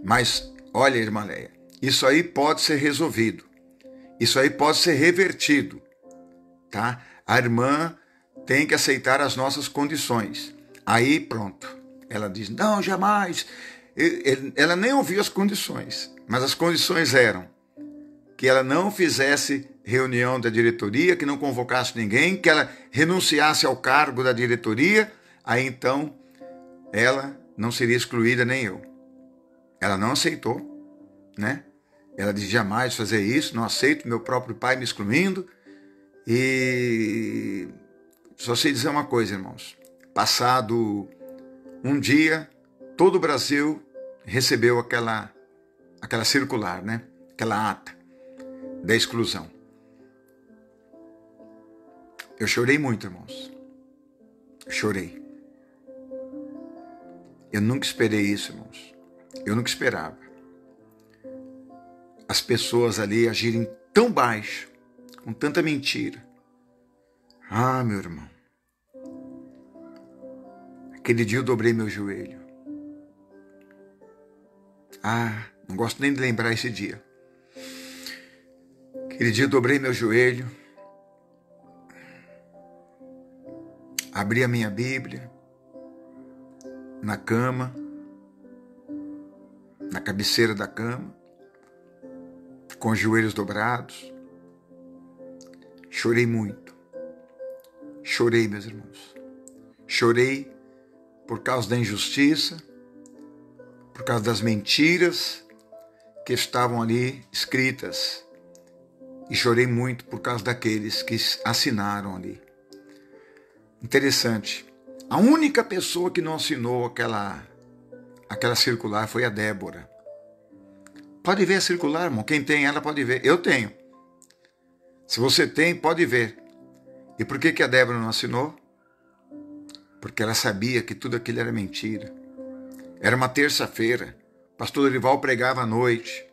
S1: Mas, olha, irmã Léia, isso aí pode ser resolvido. Isso aí pode ser revertido, tá? A irmã tem que aceitar as nossas condições. Aí, pronto. Ela diz: não, jamais. Ela nem ouviu as condições, mas as condições eram que ela não fizesse reunião da diretoria, que não convocasse ninguém, que ela renunciasse ao cargo da diretoria. Aí, então, ela não seria excluída, nem eu. Ela não aceitou, né? Ela disse: jamais fazer isso, não aceito meu próprio pai me excluindo. E só sei dizer uma coisa, irmãos. Passado um dia, todo o Brasil recebeu aquela circular, né? Aquela ata da exclusão. Eu chorei muito, irmãos. Eu chorei. Eu nunca esperei isso, irmãos. Eu nunca esperava. As pessoas ali agirem tão baixo, com tanta mentira. Ah, meu irmão. Aquele dia eu dobrei meu joelho. Ah, não gosto nem de lembrar esse dia. Aquele dia eu dobrei meu joelho. Abri a minha Bíblia. Na cama. Na cabeceira da cama. Com os joelhos dobrados. Chorei muito. Chorei, meus irmãos. Chorei por causa da injustiça, por causa das mentiras que estavam ali escritas. E chorei muito por causa daqueles que assinaram ali. Interessante. A única pessoa que não assinou aquela circular foi a Débora. Pode ver a circular, irmão. Quem tem ela pode ver. Eu tenho. Se você tem, pode ver. E por que a Débora não assinou? Porque ela sabia que tudo aquilo era mentira. Era uma terça-feira. O pastor Dorival pregava à noite.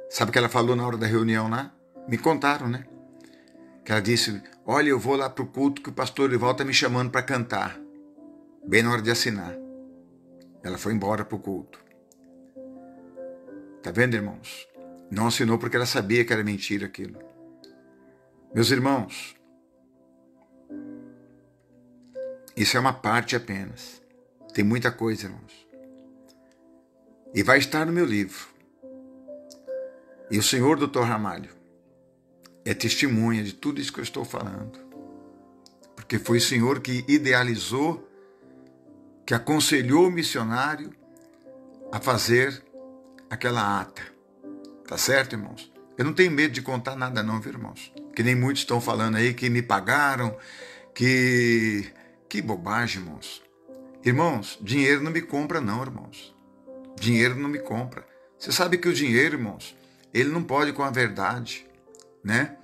S1: Sabe o que ela falou na hora da reunião lá? Me contaram, né? Que ela disse: olha, eu vou lá para o culto que o pastor Dorival está me chamando para cantar. Bem na hora de assinar. Ela foi embora para o culto. Tá vendo, irmãos? Não assinou porque ela sabia que era mentira aquilo. Meus irmãos, isso é uma parte apenas. Tem muita coisa, irmãos. E vai estar no meu livro. E o senhor Dr. Ramalho é testemunha de tudo isso que eu estou falando. Porque foi o senhor que idealizou, que aconselhou o missionário a fazer aquela ata. Tá certo, irmãos? Eu não tenho medo de contar nada não, viu, irmãos? Que nem muitos estão falando aí que me pagaram, que bobagem, irmãos. Irmãos, dinheiro não me compra não, irmãos. Dinheiro não me compra. Você sabe que o dinheiro, irmãos, ele não pode com a verdade, né?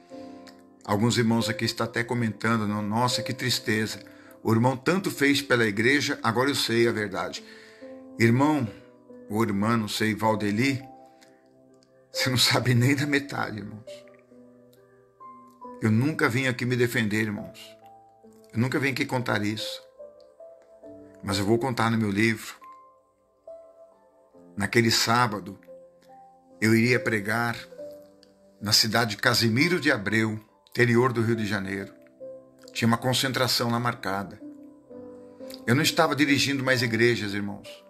S1: Alguns irmãos aqui estão até comentando: nossa, que tristeza. O irmão tanto fez pela igreja, agora eu sei a verdade. Irmão, ou irmã, não sei, Valdeli, você não sabe nem da metade, irmãos. Eu nunca vim aqui me defender, irmãos. Eu nunca vim aqui contar isso. Mas eu vou contar no meu livro. Naquele sábado, eu iria pregar na cidade de Casimiro de Abreu, interior do Rio de Janeiro. Tinha uma concentração lá marcada. Eu não estava dirigindo mais igrejas, irmãos.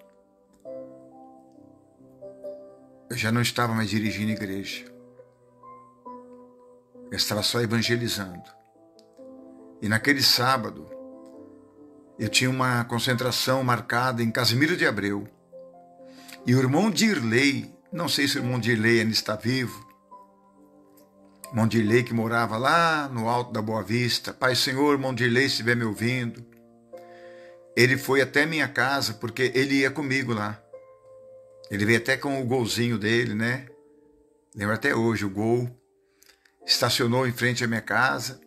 S1: Eu já não estava mais dirigindo igreja. Eu estava só evangelizando. E naquele sábado, eu tinha uma concentração marcada em Casimiro de Abreu. E o irmão Dirley, não sei se o irmão Dirley ainda está vivo, Mondirley, que morava lá no alto da Boa Vista. Pai Senhor, Mondirley, se estiver me ouvindo, ele foi até minha casa, porque ele ia comigo lá. Ele veio até com o golzinho dele, né? Lembro até hoje, o Gol. Estacionou em frente à minha casa.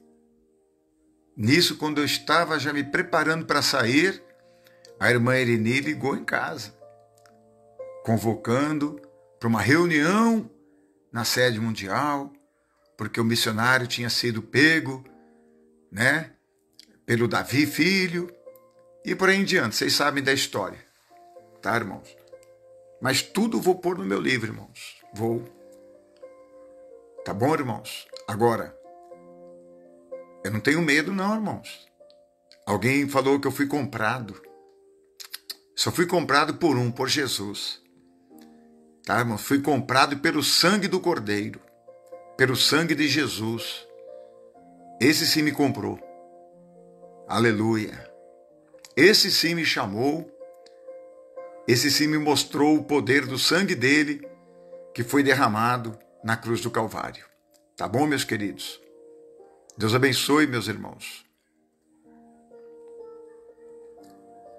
S1: Nisso, quando eu estava já me preparando para sair, a irmã Ereni ligou em casa, convocando para uma reunião na sede mundial, porque o missionário tinha sido pego, né, pelo Davi filho, e por aí em diante. Vocês sabem da história, tá, irmãos? Mas tudo vou pôr no meu livro, irmãos. Vou. Tá bom, irmãos? Agora, eu não tenho medo não, irmãos. Alguém falou que eu fui comprado. Só fui comprado por Jesus. Tá, irmãos? Fui comprado pelo sangue do Cordeiro. Pelo sangue de Jesus. Esse sim me comprou. Aleluia. Esse sim me chamou. Esse sim me mostrou o poder do sangue dele que foi derramado na cruz do Calvário. Tá bom, meus queridos? Deus abençoe, meus irmãos.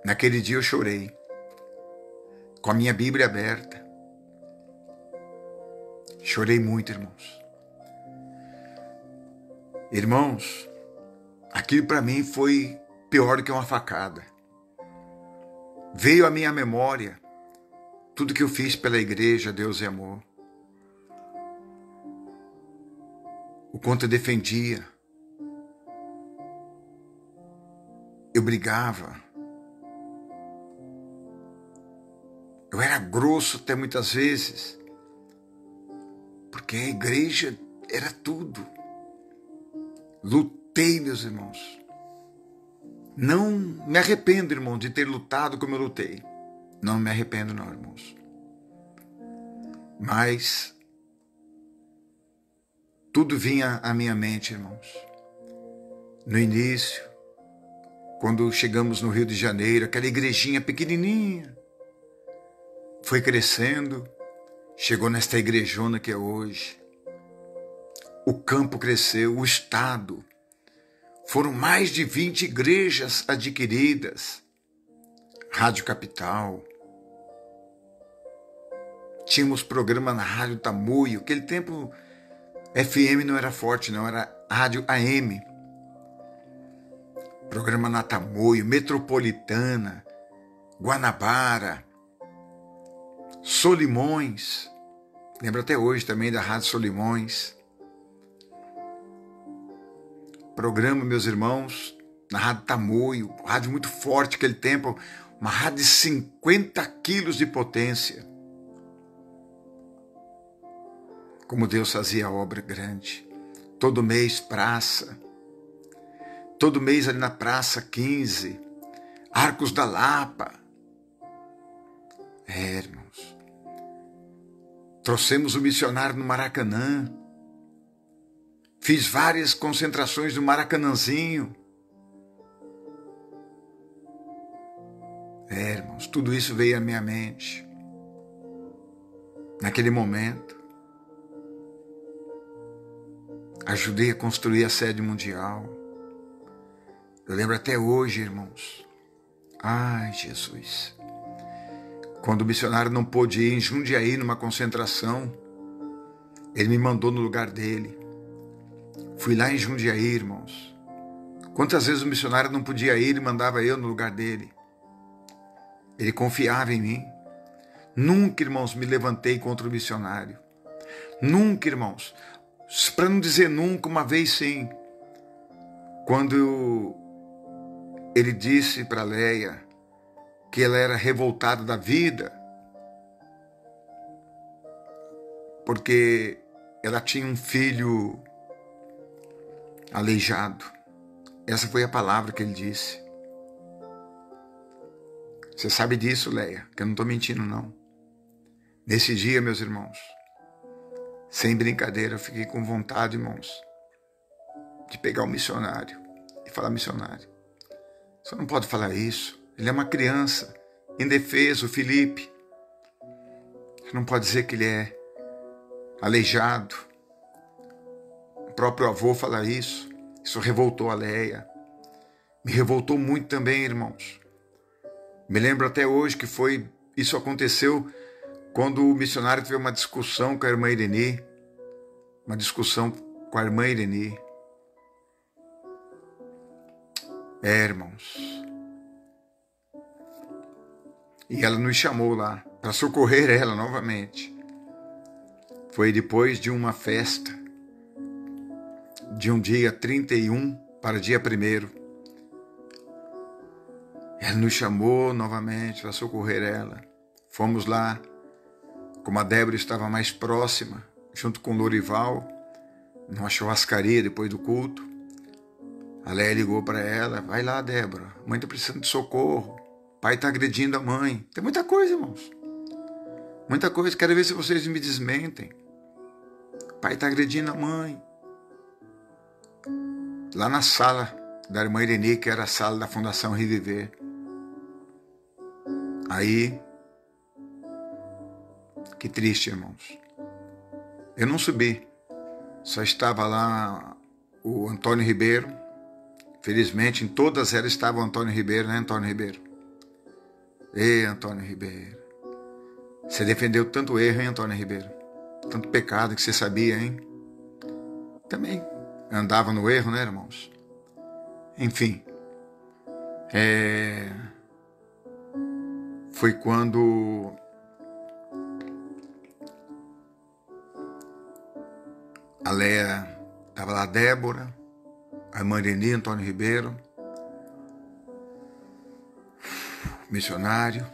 S1: Naquele dia eu chorei, com a minha Bíblia aberta. Chorei muito, irmãos. Irmãos, aquilo para mim foi pior do que uma facada. Veio à minha memória tudo que eu fiz pela igreja, Deus e Amor. O quanto eu defendia. Eu brigava. Eu era grosso até muitas vezes. Porque a igreja era tudo. Lutei, meus irmãos. Não me arrependo, irmão, de ter lutado como eu lutei. Não me arrependo, não, irmãos. Mas tudo vinha à minha mente, irmãos. No início, quando chegamos no Rio de Janeiro, aquela igrejinha pequenininha, foi crescendo, chegou nesta igrejona que é hoje. O campo cresceu, o estado. Foram mais de 20 igrejas adquiridas. Rádio Capital. Tínhamos programa na Rádio Tamoio. Aquele tempo, FM não era forte, não. Era Rádio AM. Programa na Tamoio, Metropolitana, Guanabara, Solimões. Lembro até hoje também da Rádio Solimões. Programa, meus irmãos, na Rádio Tamoio, rádio muito forte naquele tempo, uma rádio de 50 quilos de potência. Como Deus fazia obra grande. Todo mês, praça. Todo mês ali na Praça 15, Arcos da Lapa. Irmãos. Trouxemos o missionário no Maracanã. Fiz várias concentrações no Maracanãzinho. Irmãos, tudo isso veio à minha mente. Naquele momento, ajudei a construir a sede mundial. Eu lembro até hoje, irmãos. Ai, Jesus. Quando o missionário não pôde ir em Jundiaí numa concentração, ele me mandou no lugar dele. Fui lá em Jundiaí, irmãos. Quantas vezes o missionário não podia ir, ele mandava eu no lugar dele. Ele confiava em mim. Nunca, irmãos, me levantei contra o missionário. Nunca, irmãos. Para não dizer nunca, uma vez sim. Quando ele disse para Leia que ela era revoltada da vida, porque ela tinha um filho aleijado. Essa foi a palavra que ele disse. Você sabe disso, Leia, que eu não estou mentindo, não. Nesse dia, meus irmãos, sem brincadeira, eu fiquei com vontade, irmãos, de pegar o missionário e falar: missionário, você não pode falar isso. Ele é uma criança, indefeso, o Felipe. Você não pode dizer que ele é aleijado. próprio avô falar isso. Isso revoltou a Leia. Me revoltou muito também, irmãos. Me lembro até hoje que isso aconteceu quando o missionário teve uma discussão com a irmã Irene. Uma discussão com a irmã Irene. Irmãos. E ela nos chamou lá para socorrer ela novamente. Foi depois de uma festa, de um dia 31 para dia 1º. Ela nos chamou novamente para socorrer ela. Fomos lá, como a Débora estava mais próxima, junto com o Lorival, numa churrascaria depois do culto. A Léia ligou para ela: vai lá, Débora, a mãe está precisando de socorro, o pai está agredindo a mãe. Tem muita coisa, irmãos. Muita coisa, quero ver se vocês me desmentem. O pai está agredindo a mãe. Lá na sala da irmã Irene, que era a sala da Fundação Reviver. Aí, que triste, irmãos. Eu não subi, só estava lá o Antônio Ribeiro. Felizmente, em todas elas estava o Antônio Ribeiro, né, Antônio Ribeiro? Ei, Antônio Ribeiro. Você defendeu tanto erro, hein, Antônio Ribeiro? Tanto pecado que você sabia, hein? Também andava no erro, né, irmãos? Enfim. Foi quando a Léia estava lá, a Débora, a irmã Irene, Antônio Ribeiro, missionário.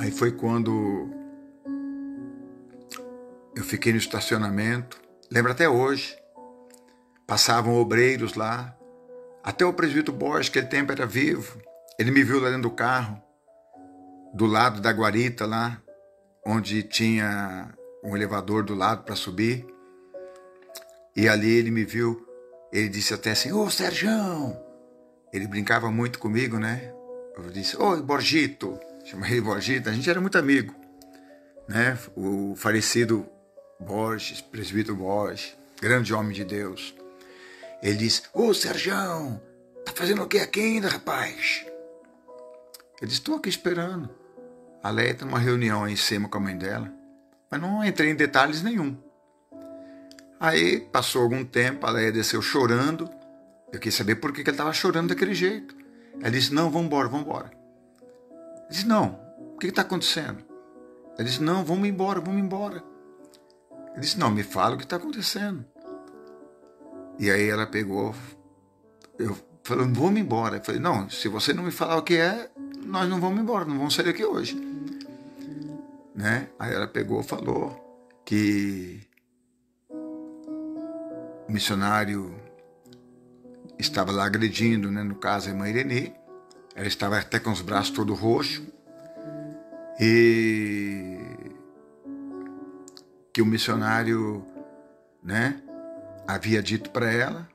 S1: Aí foi quando eu fiquei no estacionamento. Lembro até hoje. Passavam obreiros lá. Até o presbítero Borges, que aquele tempo era vivo. Ele me viu lá dentro do carro, do lado da guarita lá, onde tinha um elevador do lado para subir. E ali ele me viu. Ele disse até assim: ô, Serjão! Ele brincava muito comigo, né? Eu disse: oi, Borgito! Chamei ele Borgito. A gente era muito amigo, né? O falecido Borges, presbítero Borges, grande homem de Deus. Ele disse: ô, Serjão, tá fazendo o que aqui ainda, rapaz? Eu disse: estou aqui esperando. A Léia tem uma reunião aí em cima com a mãe dela, mas não entrei em detalhes nenhum. Aí passou algum tempo, a Léia desceu chorando. Eu quis saber por que ela estava chorando daquele jeito. Ela disse: não, vamos embora, vamos embora. Eu disse: não, o que está acontecendo? Ela disse: não, vamos embora, vamos embora. Eu disse: não, me fala o que está acontecendo. E aí ela pegou, eu falei: vamos embora. Eu falei: não, se você não me falar o que é, nós não vamos embora, não vamos sair daqui hoje. Né? Aí ela pegou e falou que o missionário estava lá agredindo, né, no caso a irmã Irene. Ela estava até com os braços todos roxos. E que o missionário, né, havia dito para ela,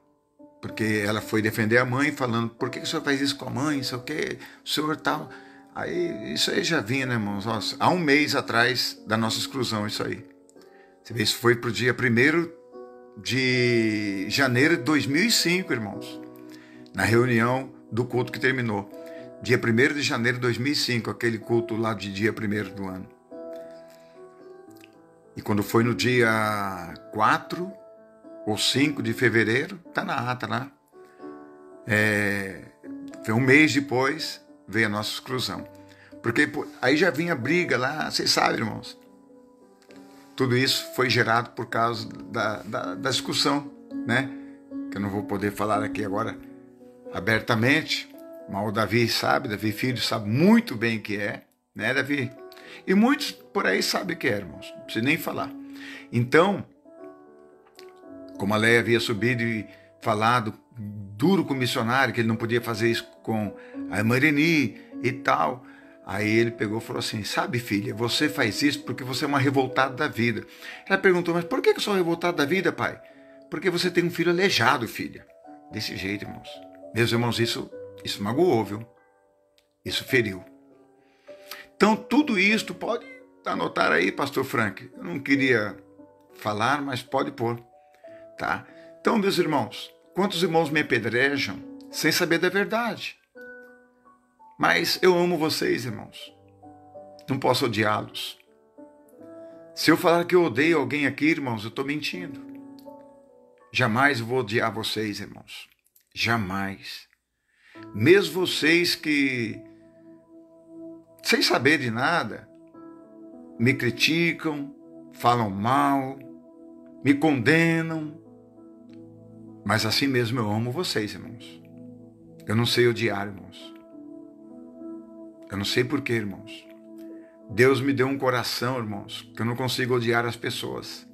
S1: porque ela foi defender a mãe, falando: por que o senhor faz isso com a mãe? Isso é o quê? O senhor tal. Aí, isso aí já vinha, né, irmãos? Nossa, há um mês atrás da nossa exclusão, isso aí. Você vê, isso foi para o dia 1º de janeiro de 2005, irmãos. Na reunião do culto que terminou. Dia 1º de janeiro de 2005, aquele culto lá de dia 1º do ano. E quando foi no dia 4 ou 5 de fevereiro, está na ata lá. Foi um mês depois, veio a nossa exclusão. Porque aí já vinha briga lá, vocês sabem, irmãos. Tudo isso foi gerado por causa da discussão, né? Que eu não vou poder falar aqui agora abertamente, mas o Davi Filho sabe muito bem o que é, né, Davi? E muitos por aí sabem o que é, irmãos, não preciso nem falar. Então, como a Léia havia subido e falado duro com o missionário, que ele não podia fazer isso com a irmã Irene e tal, aí ele pegou e falou assim: sabe, filha, você faz isso porque você é uma revoltada da vida. Ela perguntou: mas por que eu sou revoltada da vida, pai? Porque você tem um filho aleijado, filha. Desse jeito, irmãos. Meus irmãos, isso magoou, viu? Isso feriu. Então, tudo isso pode anotar aí, pastor Frank. Eu não queria falar, mas pode pôr, tá? Então, meus irmãos, quantos irmãos me apedrejam sem saber da verdade? Mas eu amo vocês, irmãos. Não posso odiá-los. Se eu falar que eu odeio alguém aqui, irmãos, eu estou mentindo. Jamais vou odiar vocês, irmãos. Jamais. Mesmo vocês que, sem saber de nada, me criticam, falam mal, me condenam. Mas assim mesmo eu amo vocês, irmãos. Eu não sei odiar, irmãos. Eu não sei porquê, irmãos. Deus me deu um coração, irmãos, que eu não consigo odiar as pessoas.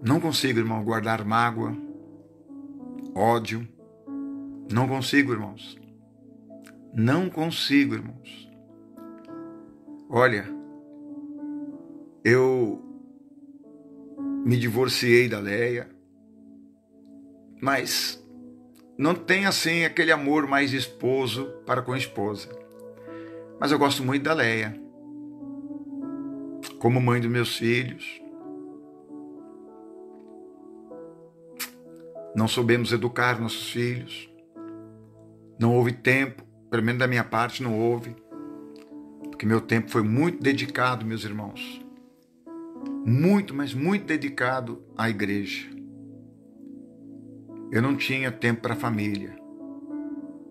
S1: Não consigo, irmão, guardar mágoa, ódio. Não consigo, irmãos. Não consigo, irmãos. Olha, eu me divorciei da Leia, mas não tem assim aquele amor mais esposo para com a esposa. Mas eu gosto muito da Leia, como mãe dos meus filhos. Não soubemos educar nossos filhos. Não houve tempo, pelo menos da minha parte não houve, porque meu tempo foi muito dedicado, meus irmãos. Muito, mas muito dedicado à igreja. Eu não tinha tempo para a família.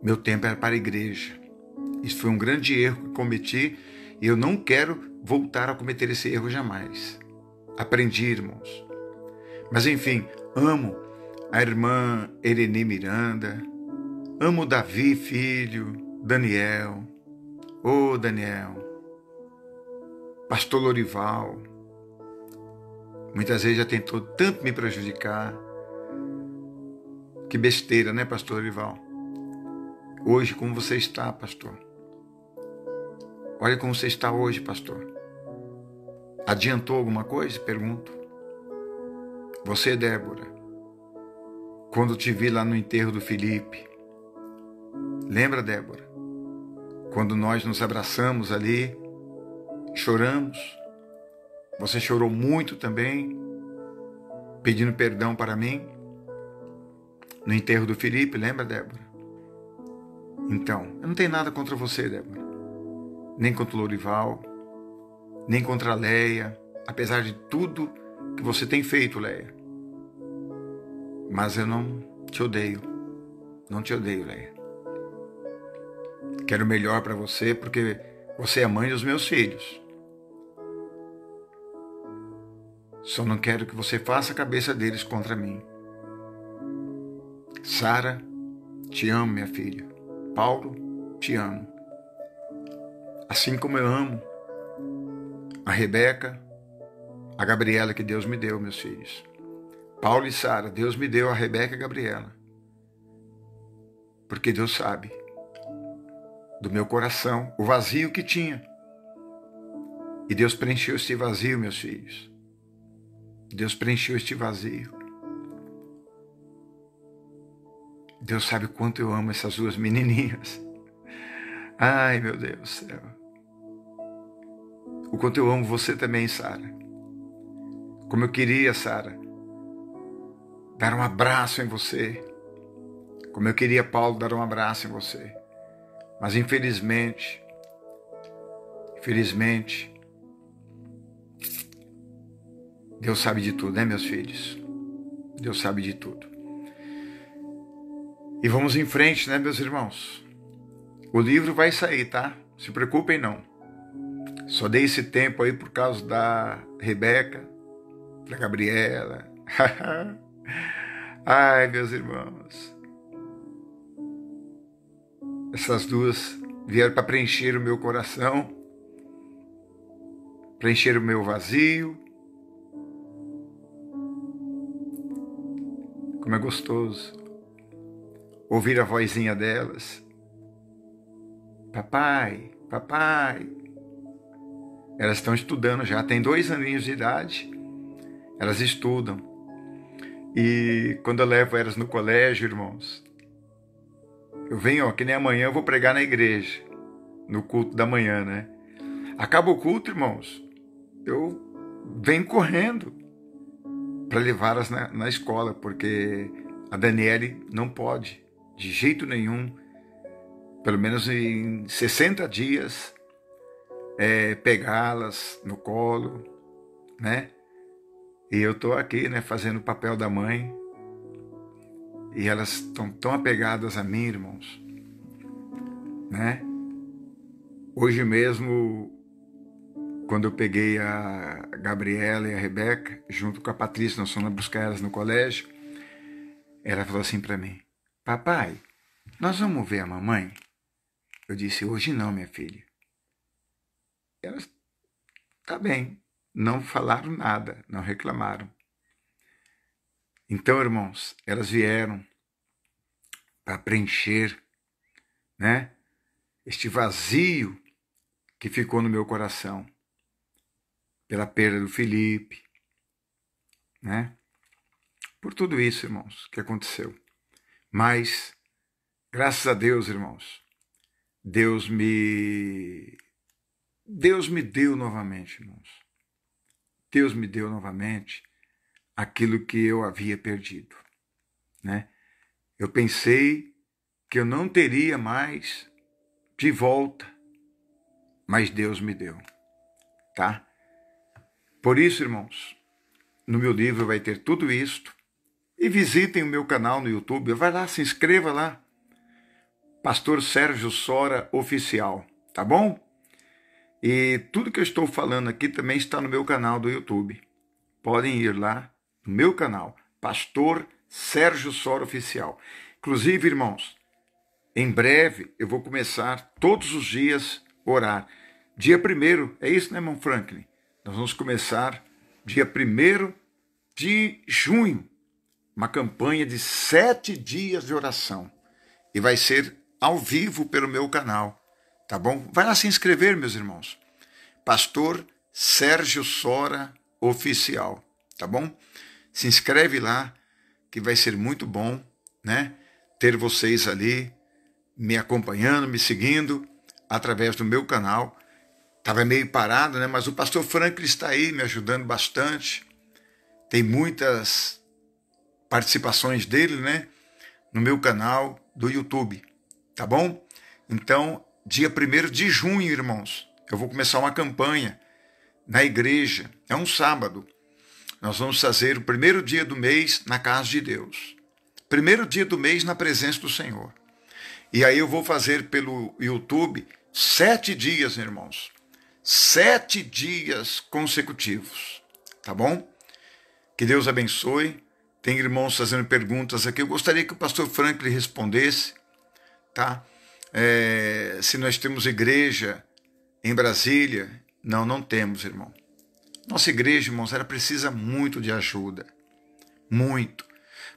S1: Meu tempo era para a igreja. Isso foi um grande erro que cometi e eu não quero voltar a cometer esse erro jamais. Aprendi, irmãos. Mas enfim, amo a irmã Ereni Miranda, amo Davi, filho, Daniel, Daniel, pastor Lorival. Muitas vezes já tentou tanto me prejudicar. Que besteira, né, pastor Lorival? Hoje, como você está, pastor? Olha como você está hoje, pastor. Adiantou alguma coisa? Pergunto. Você, Débora, quando te vi lá no enterro do Felipe, lembra, Débora? Quando nós nos abraçamos ali, choramos. Você chorou muito também, pedindo perdão para mim, no enterro do Felipe, lembra, Débora? Então, eu não tenho nada contra você, Débora. Nem contra o Lorival, nem contra a Leia, apesar de tudo que você tem feito, Leia. Mas eu não te odeio. Não te odeio, Leia. Quero o melhor para você porque você é a mãe dos meus filhos. Só não quero que você faça a cabeça deles contra mim. Sara, te amo, minha filha. Paulo, te amo. Assim como eu amo a Rebeca, a Gabriela que Deus me deu, meus filhos. Paulo e Sara, Deus me deu a Rebeca e a Gabriela. Porque Deus sabe do meu coração o vazio que tinha. E Deus preencheu este vazio, meus filhos. Deus preencheu este vazio. Deus sabe o quanto eu amo essas duas menininhas. Ai, meu Deus do céu. O quanto eu amo você também, Sara. Como eu queria, Sara, dar um abraço em você. Como eu queria, Paulo, dar um abraço em você. Mas infelizmente, Deus sabe de tudo, né, meus filhos? Deus sabe de tudo. E vamos em frente, né, meus irmãos? O livro vai sair, tá? Se preocupem não. Só dei esse tempo aí por causa da Rebeca, da Gabriela. Ai, meus irmãos. Essas duas vieram para preencher o meu coração, preencher o meu vazio. Como é gostoso ouvir a vozinha delas. Papai, papai. Elas estão estudando já, tem 2 aninhos de idade. Elas estudam. E quando eu levo elas no colégio, irmãos, eu venho, que nem amanhã eu vou pregar na igreja, no culto da manhã, né? Acaba o culto, irmãos, eu vem correndo para levá-las na escola, porque a Daniele não pode, de jeito nenhum, pelo menos em 60 dias, pegá-las no colo, né? E eu estou aqui, né, fazendo o papel da mãe, e elas estão tão apegadas a mim, irmãos, né? Hoje mesmo, quando eu peguei a Gabriela e a Rebeca, junto com a Patrícia, nós fomos buscar elas no colégio, ela falou assim para mim: papai, nós vamos ver a mamãe? Eu disse: hoje não, minha filha. Elas, tá bem, não falaram nada, não reclamaram. Então, irmãos, elas vieram para preencher, né, este vazio que ficou no meu coração pela perda do Felipe, né? Por tudo isso, irmãos, que aconteceu. Mas, graças a Deus, irmãos, Deus me deu novamente, irmãos. Deus me deu novamente aquilo que eu havia perdido, né? Eu pensei que eu não teria mais de volta, mas Deus me deu, tá? Por isso, irmãos, no meu livro vai ter tudo isto. E visitem o meu canal no YouTube. Vai lá, se inscreva lá. Pastor Sérgio Sora Oficial, tá bom? E tudo que eu estou falando aqui também está no meu canal do YouTube. Podem ir lá no meu canal, Pastor Sérgio Sora Oficial. Inclusive, irmãos, em breve eu vou começar todos os dias a orar. Dia 1º, é isso, né, irmão Franklin? Nós vamos começar dia 1º de junho, uma campanha de 7 dias de oração. E vai ser ao vivo pelo meu canal, tá bom? Vai lá se inscrever, meus irmãos. Pastor Sérgio Sora Oficial, tá bom? Se inscreve lá, que vai ser muito bom, né? Ter vocês ali me acompanhando, me seguindo através do meu canal. Estava meio parado, né? Mas o pastor Franklin está aí me ajudando bastante. Tem muitas participações dele, né? No meu canal do YouTube, tá bom? Então, dia 1º de junho, irmãos, eu vou começar uma campanha na igreja. É um sábado. Nós vamos fazer o 1º dia do mês na casa de Deus. 1º dia do mês na presença do Senhor. E aí eu vou fazer pelo YouTube 7 dias, irmãos. 7 dias consecutivos, tá bom? Que Deus abençoe. Tem irmãos fazendo perguntas aqui. Eu gostaria que o pastor Franklin respondesse, tá? Se nós temos igreja em Brasília. Não, não temos, irmão. Nossa igreja, irmãos, ela precisa muito de ajuda. Muito.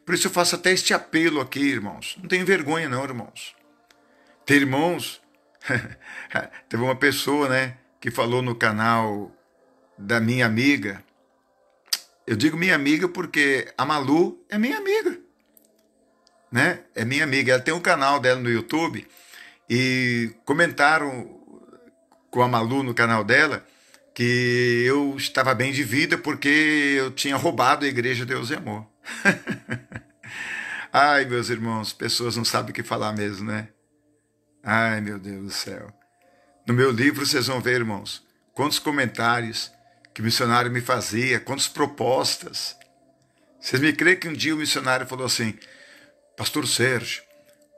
S1: Por isso eu faço até este apelo aqui, irmãos. Não tenho vergonha não, irmãos. Tem irmãos... Teve uma pessoa, né, que falou no canal da minha amiga. Eu digo minha amiga porque a Malu é minha amiga, né? É minha amiga. Ela tem um canal dela no YouTube e comentaram com a Malu no canal dela que eu estava bem de vida porque eu tinha roubado a igreja Deus e Amor. Ai, meus irmãos, pessoas não sabem o que falar mesmo, né? Ai, meu Deus do céu. No meu livro vocês vão ver, irmãos, quantos comentários que o missionário me fazia, quantas propostas. Vocês me creem que um dia o missionário falou assim: pastor Sérgio,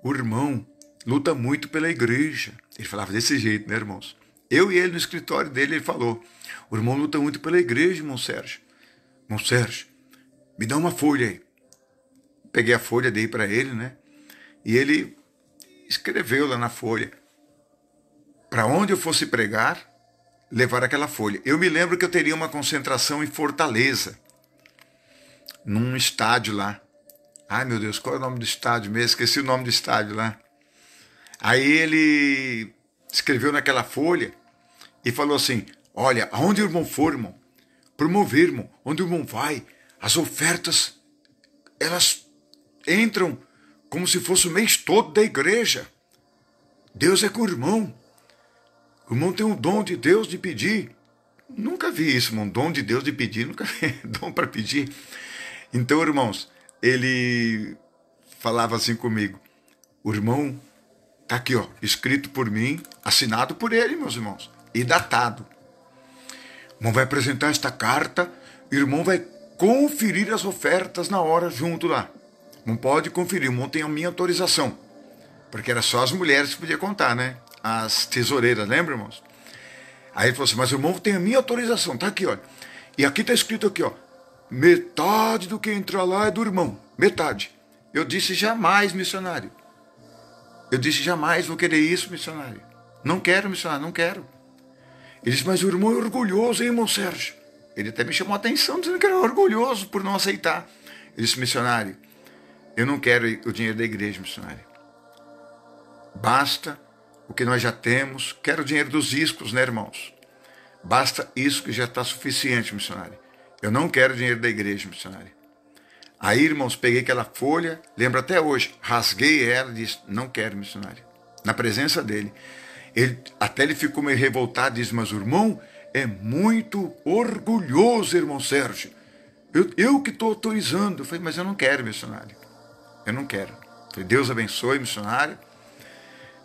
S1: o irmão luta muito pela igreja. Ele falava desse jeito, né, irmãos? Eu e ele no escritório dele, ele falou: o irmão luta muito pela igreja, irmão Sérgio. Irmão Sérgio, me dá uma folha aí. Peguei a folha, dei para ele, né? E ele escreveu lá na folha: para onde eu fosse pregar, levar aquela folha. Eu me lembro que eu teria uma concentração em Fortaleza, num estádio lá. Ai, meu Deus, qual é o nome do estádio mesmo? Esqueci o nome do estádio lá. Aí ele escreveu naquela folha e falou assim: olha, aonde o irmão for, irmão, promover, irmão, onde o irmão vai, as ofertas, elas entram como se fosse o mês todo da igreja. Deus é com o irmão. O irmão tem o dom de Deus de pedir. Nunca vi isso, um dom de Deus de pedir, nunca vi dom para pedir. Então, irmãos, ele falava assim comigo, o irmão está aqui, ó, escrito por mim, assinado por ele, meus irmãos, e datado. O irmão vai apresentar esta carta, o irmão vai conferir as ofertas na hora junto lá. Não pode conferir, o irmão tem a minha autorização. Porque era só as mulheres que podia contar, né? As tesoureiras, lembra, irmãos? Aí ele falou assim, mas o irmão tem a minha autorização, tá aqui, olha. E aqui tá escrito aqui, ó, metade do que entrar lá é do irmão, metade. Eu disse, jamais, missionário. Eu disse, jamais vou querer isso, missionário. Não quero, missionário, não quero. Ele disse, mas o irmão é orgulhoso, hein, irmão Sérgio? Ele até me chamou a atenção, dizendo que era orgulhoso por não aceitar. Ele disse, missionário, eu não quero o dinheiro da igreja, missionário. Basta o que nós já temos. Quero o dinheiro dos discos, né, irmãos? Basta isso que já está suficiente, missionário. Eu não quero o dinheiro da igreja, missionário. Aí, irmãos, peguei aquela folha, lembro até hoje, rasguei ela e disse, não quero, missionário. Na presença dele. Até ele ficou meio revoltado e disse, mas o irmão é muito orgulhoso, irmão Sérgio. Eu que estou autorizando. Eu falei, mas eu não quero, missionário. Eu não quero. Eu falei, Deus abençoe, missionário.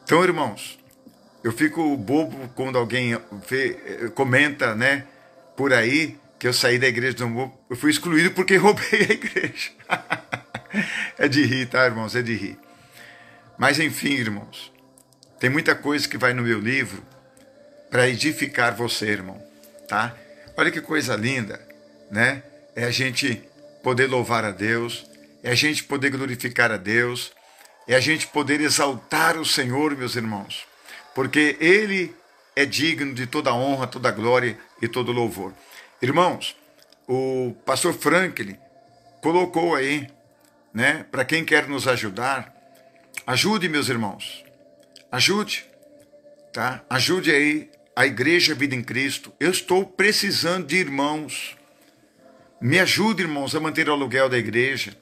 S1: Então, irmãos, eu fico bobo quando alguém comenta, né, por aí, que eu saí da igreja do amor. Eu fui excluído porque roubei a igreja. É de rir, tá, irmãos? É de rir. Mas, enfim, irmãos, tem muita coisa que vai no meu livro para edificar você, irmão, tá? Olha que coisa linda, né? É a gente poder louvar a Deus, é a gente poder glorificar a Deus, é a gente poder exaltar o Senhor, meus irmãos, porque Ele é digno de toda honra, toda glória e todo louvor. Irmãos, o pastor Franklin colocou aí, né, para quem quer nos ajudar, ajude, meus irmãos, ajude, tá? Ajude aí a Igreja Vida em Cristo. Eu estou precisando de irmãos. Me ajude, irmãos, a manter o aluguel da igreja.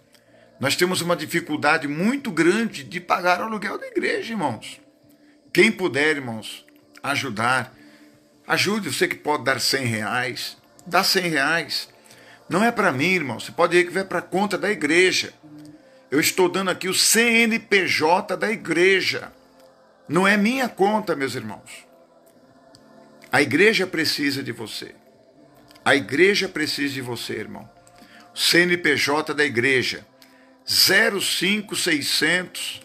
S1: Nós temos uma dificuldade muito grande de pagar o aluguel da igreja, irmãos. Quem puder, irmãos, ajudar, ajude. Você que pode dar R$100, dá R$100. Não é para mim, irmão. Você pode ir que vai para a conta da igreja. Eu estou dando aqui o CNPJ da igreja. Não é minha conta, meus irmãos. A igreja precisa de você. A igreja precisa de você, irmão. CNPJ da igreja. 05600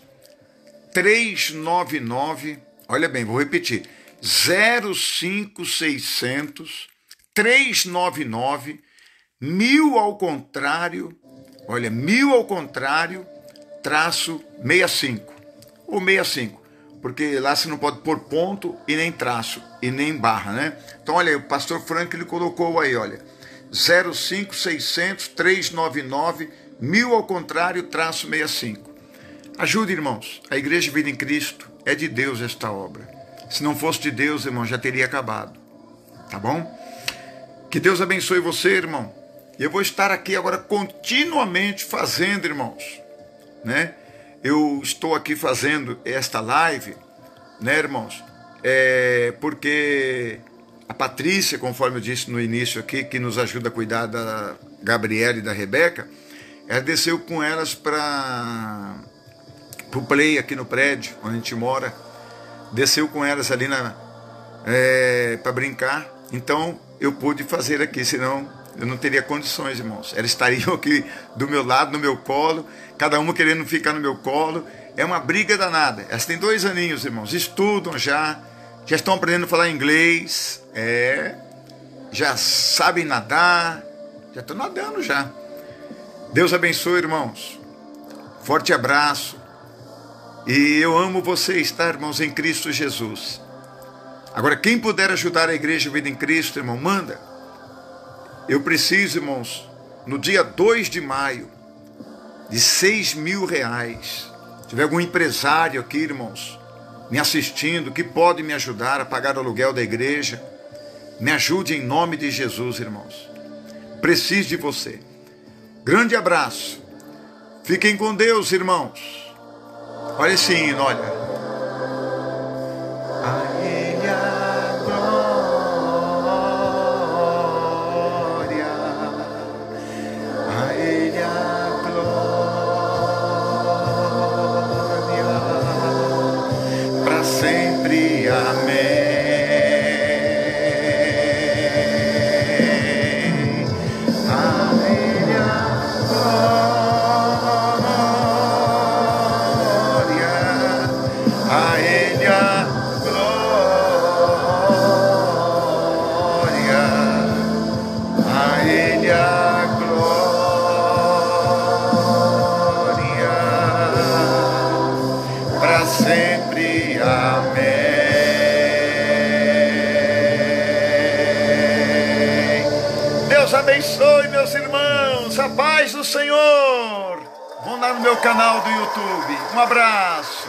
S1: 399, olha bem, vou repetir, 05600 399 1000 ao contrário, olha, 1000 ao contrário, traço 65, ou 65, porque lá você não pode pôr ponto e nem traço, e nem barra, né? Então, olha aí, o pastor Frank, ele colocou aí, olha, 05600 399 1000 ao contrário, traço 65. Ajude, irmãos. A Igreja Vida em Cristo é de Deus esta obra. Se não fosse de Deus, irmão, já teria acabado. Tá bom? Que Deus abençoe você, irmão. E eu vou estar aqui agora continuamente fazendo, irmãos, né? Eu estou aqui fazendo esta live, né, irmãos? Porque a Patrícia, conforme eu disse no início aqui, que nos ajuda a cuidar da Gabriela e da Rebeca, ela desceu com elas para o play aqui no prédio, onde a gente mora. Desceu com elas ali para brincar. Então, eu pude fazer aqui, senão eu não teria condições, irmãos. Elas estariam aqui do meu lado, no meu colo, cada uma querendo ficar no meu colo. É uma briga danada. Elas têm 2 aninhos, irmãos. Estudam já estão aprendendo a falar inglês, já sabem nadar, já estão nadando já. Deus abençoe, irmãos. Forte abraço. E eu amo vocês, tá, irmãos, em Cristo Jesus. Agora, quem puder ajudar a Igreja Vida em Cristo, irmão, manda. Eu preciso, irmãos, no dia 2 de maio, de R$6.000. Se tiver algum empresário aqui, irmãos, me assistindo, que pode me ajudar a pagar o aluguel da igreja, me ajude em nome de Jesus, irmãos. Preciso de você. Grande abraço. Fiquem com Deus, irmãos. Olha esse hino, olha. A Ele a sempre. Amém. A Ele a glória, a Ele a glória, a Ele a glória, para sempre. Amém. Deus abençoe, meus irmãos. A paz do Senhor. Vão lá no meu canal do YouTube. Um abraço.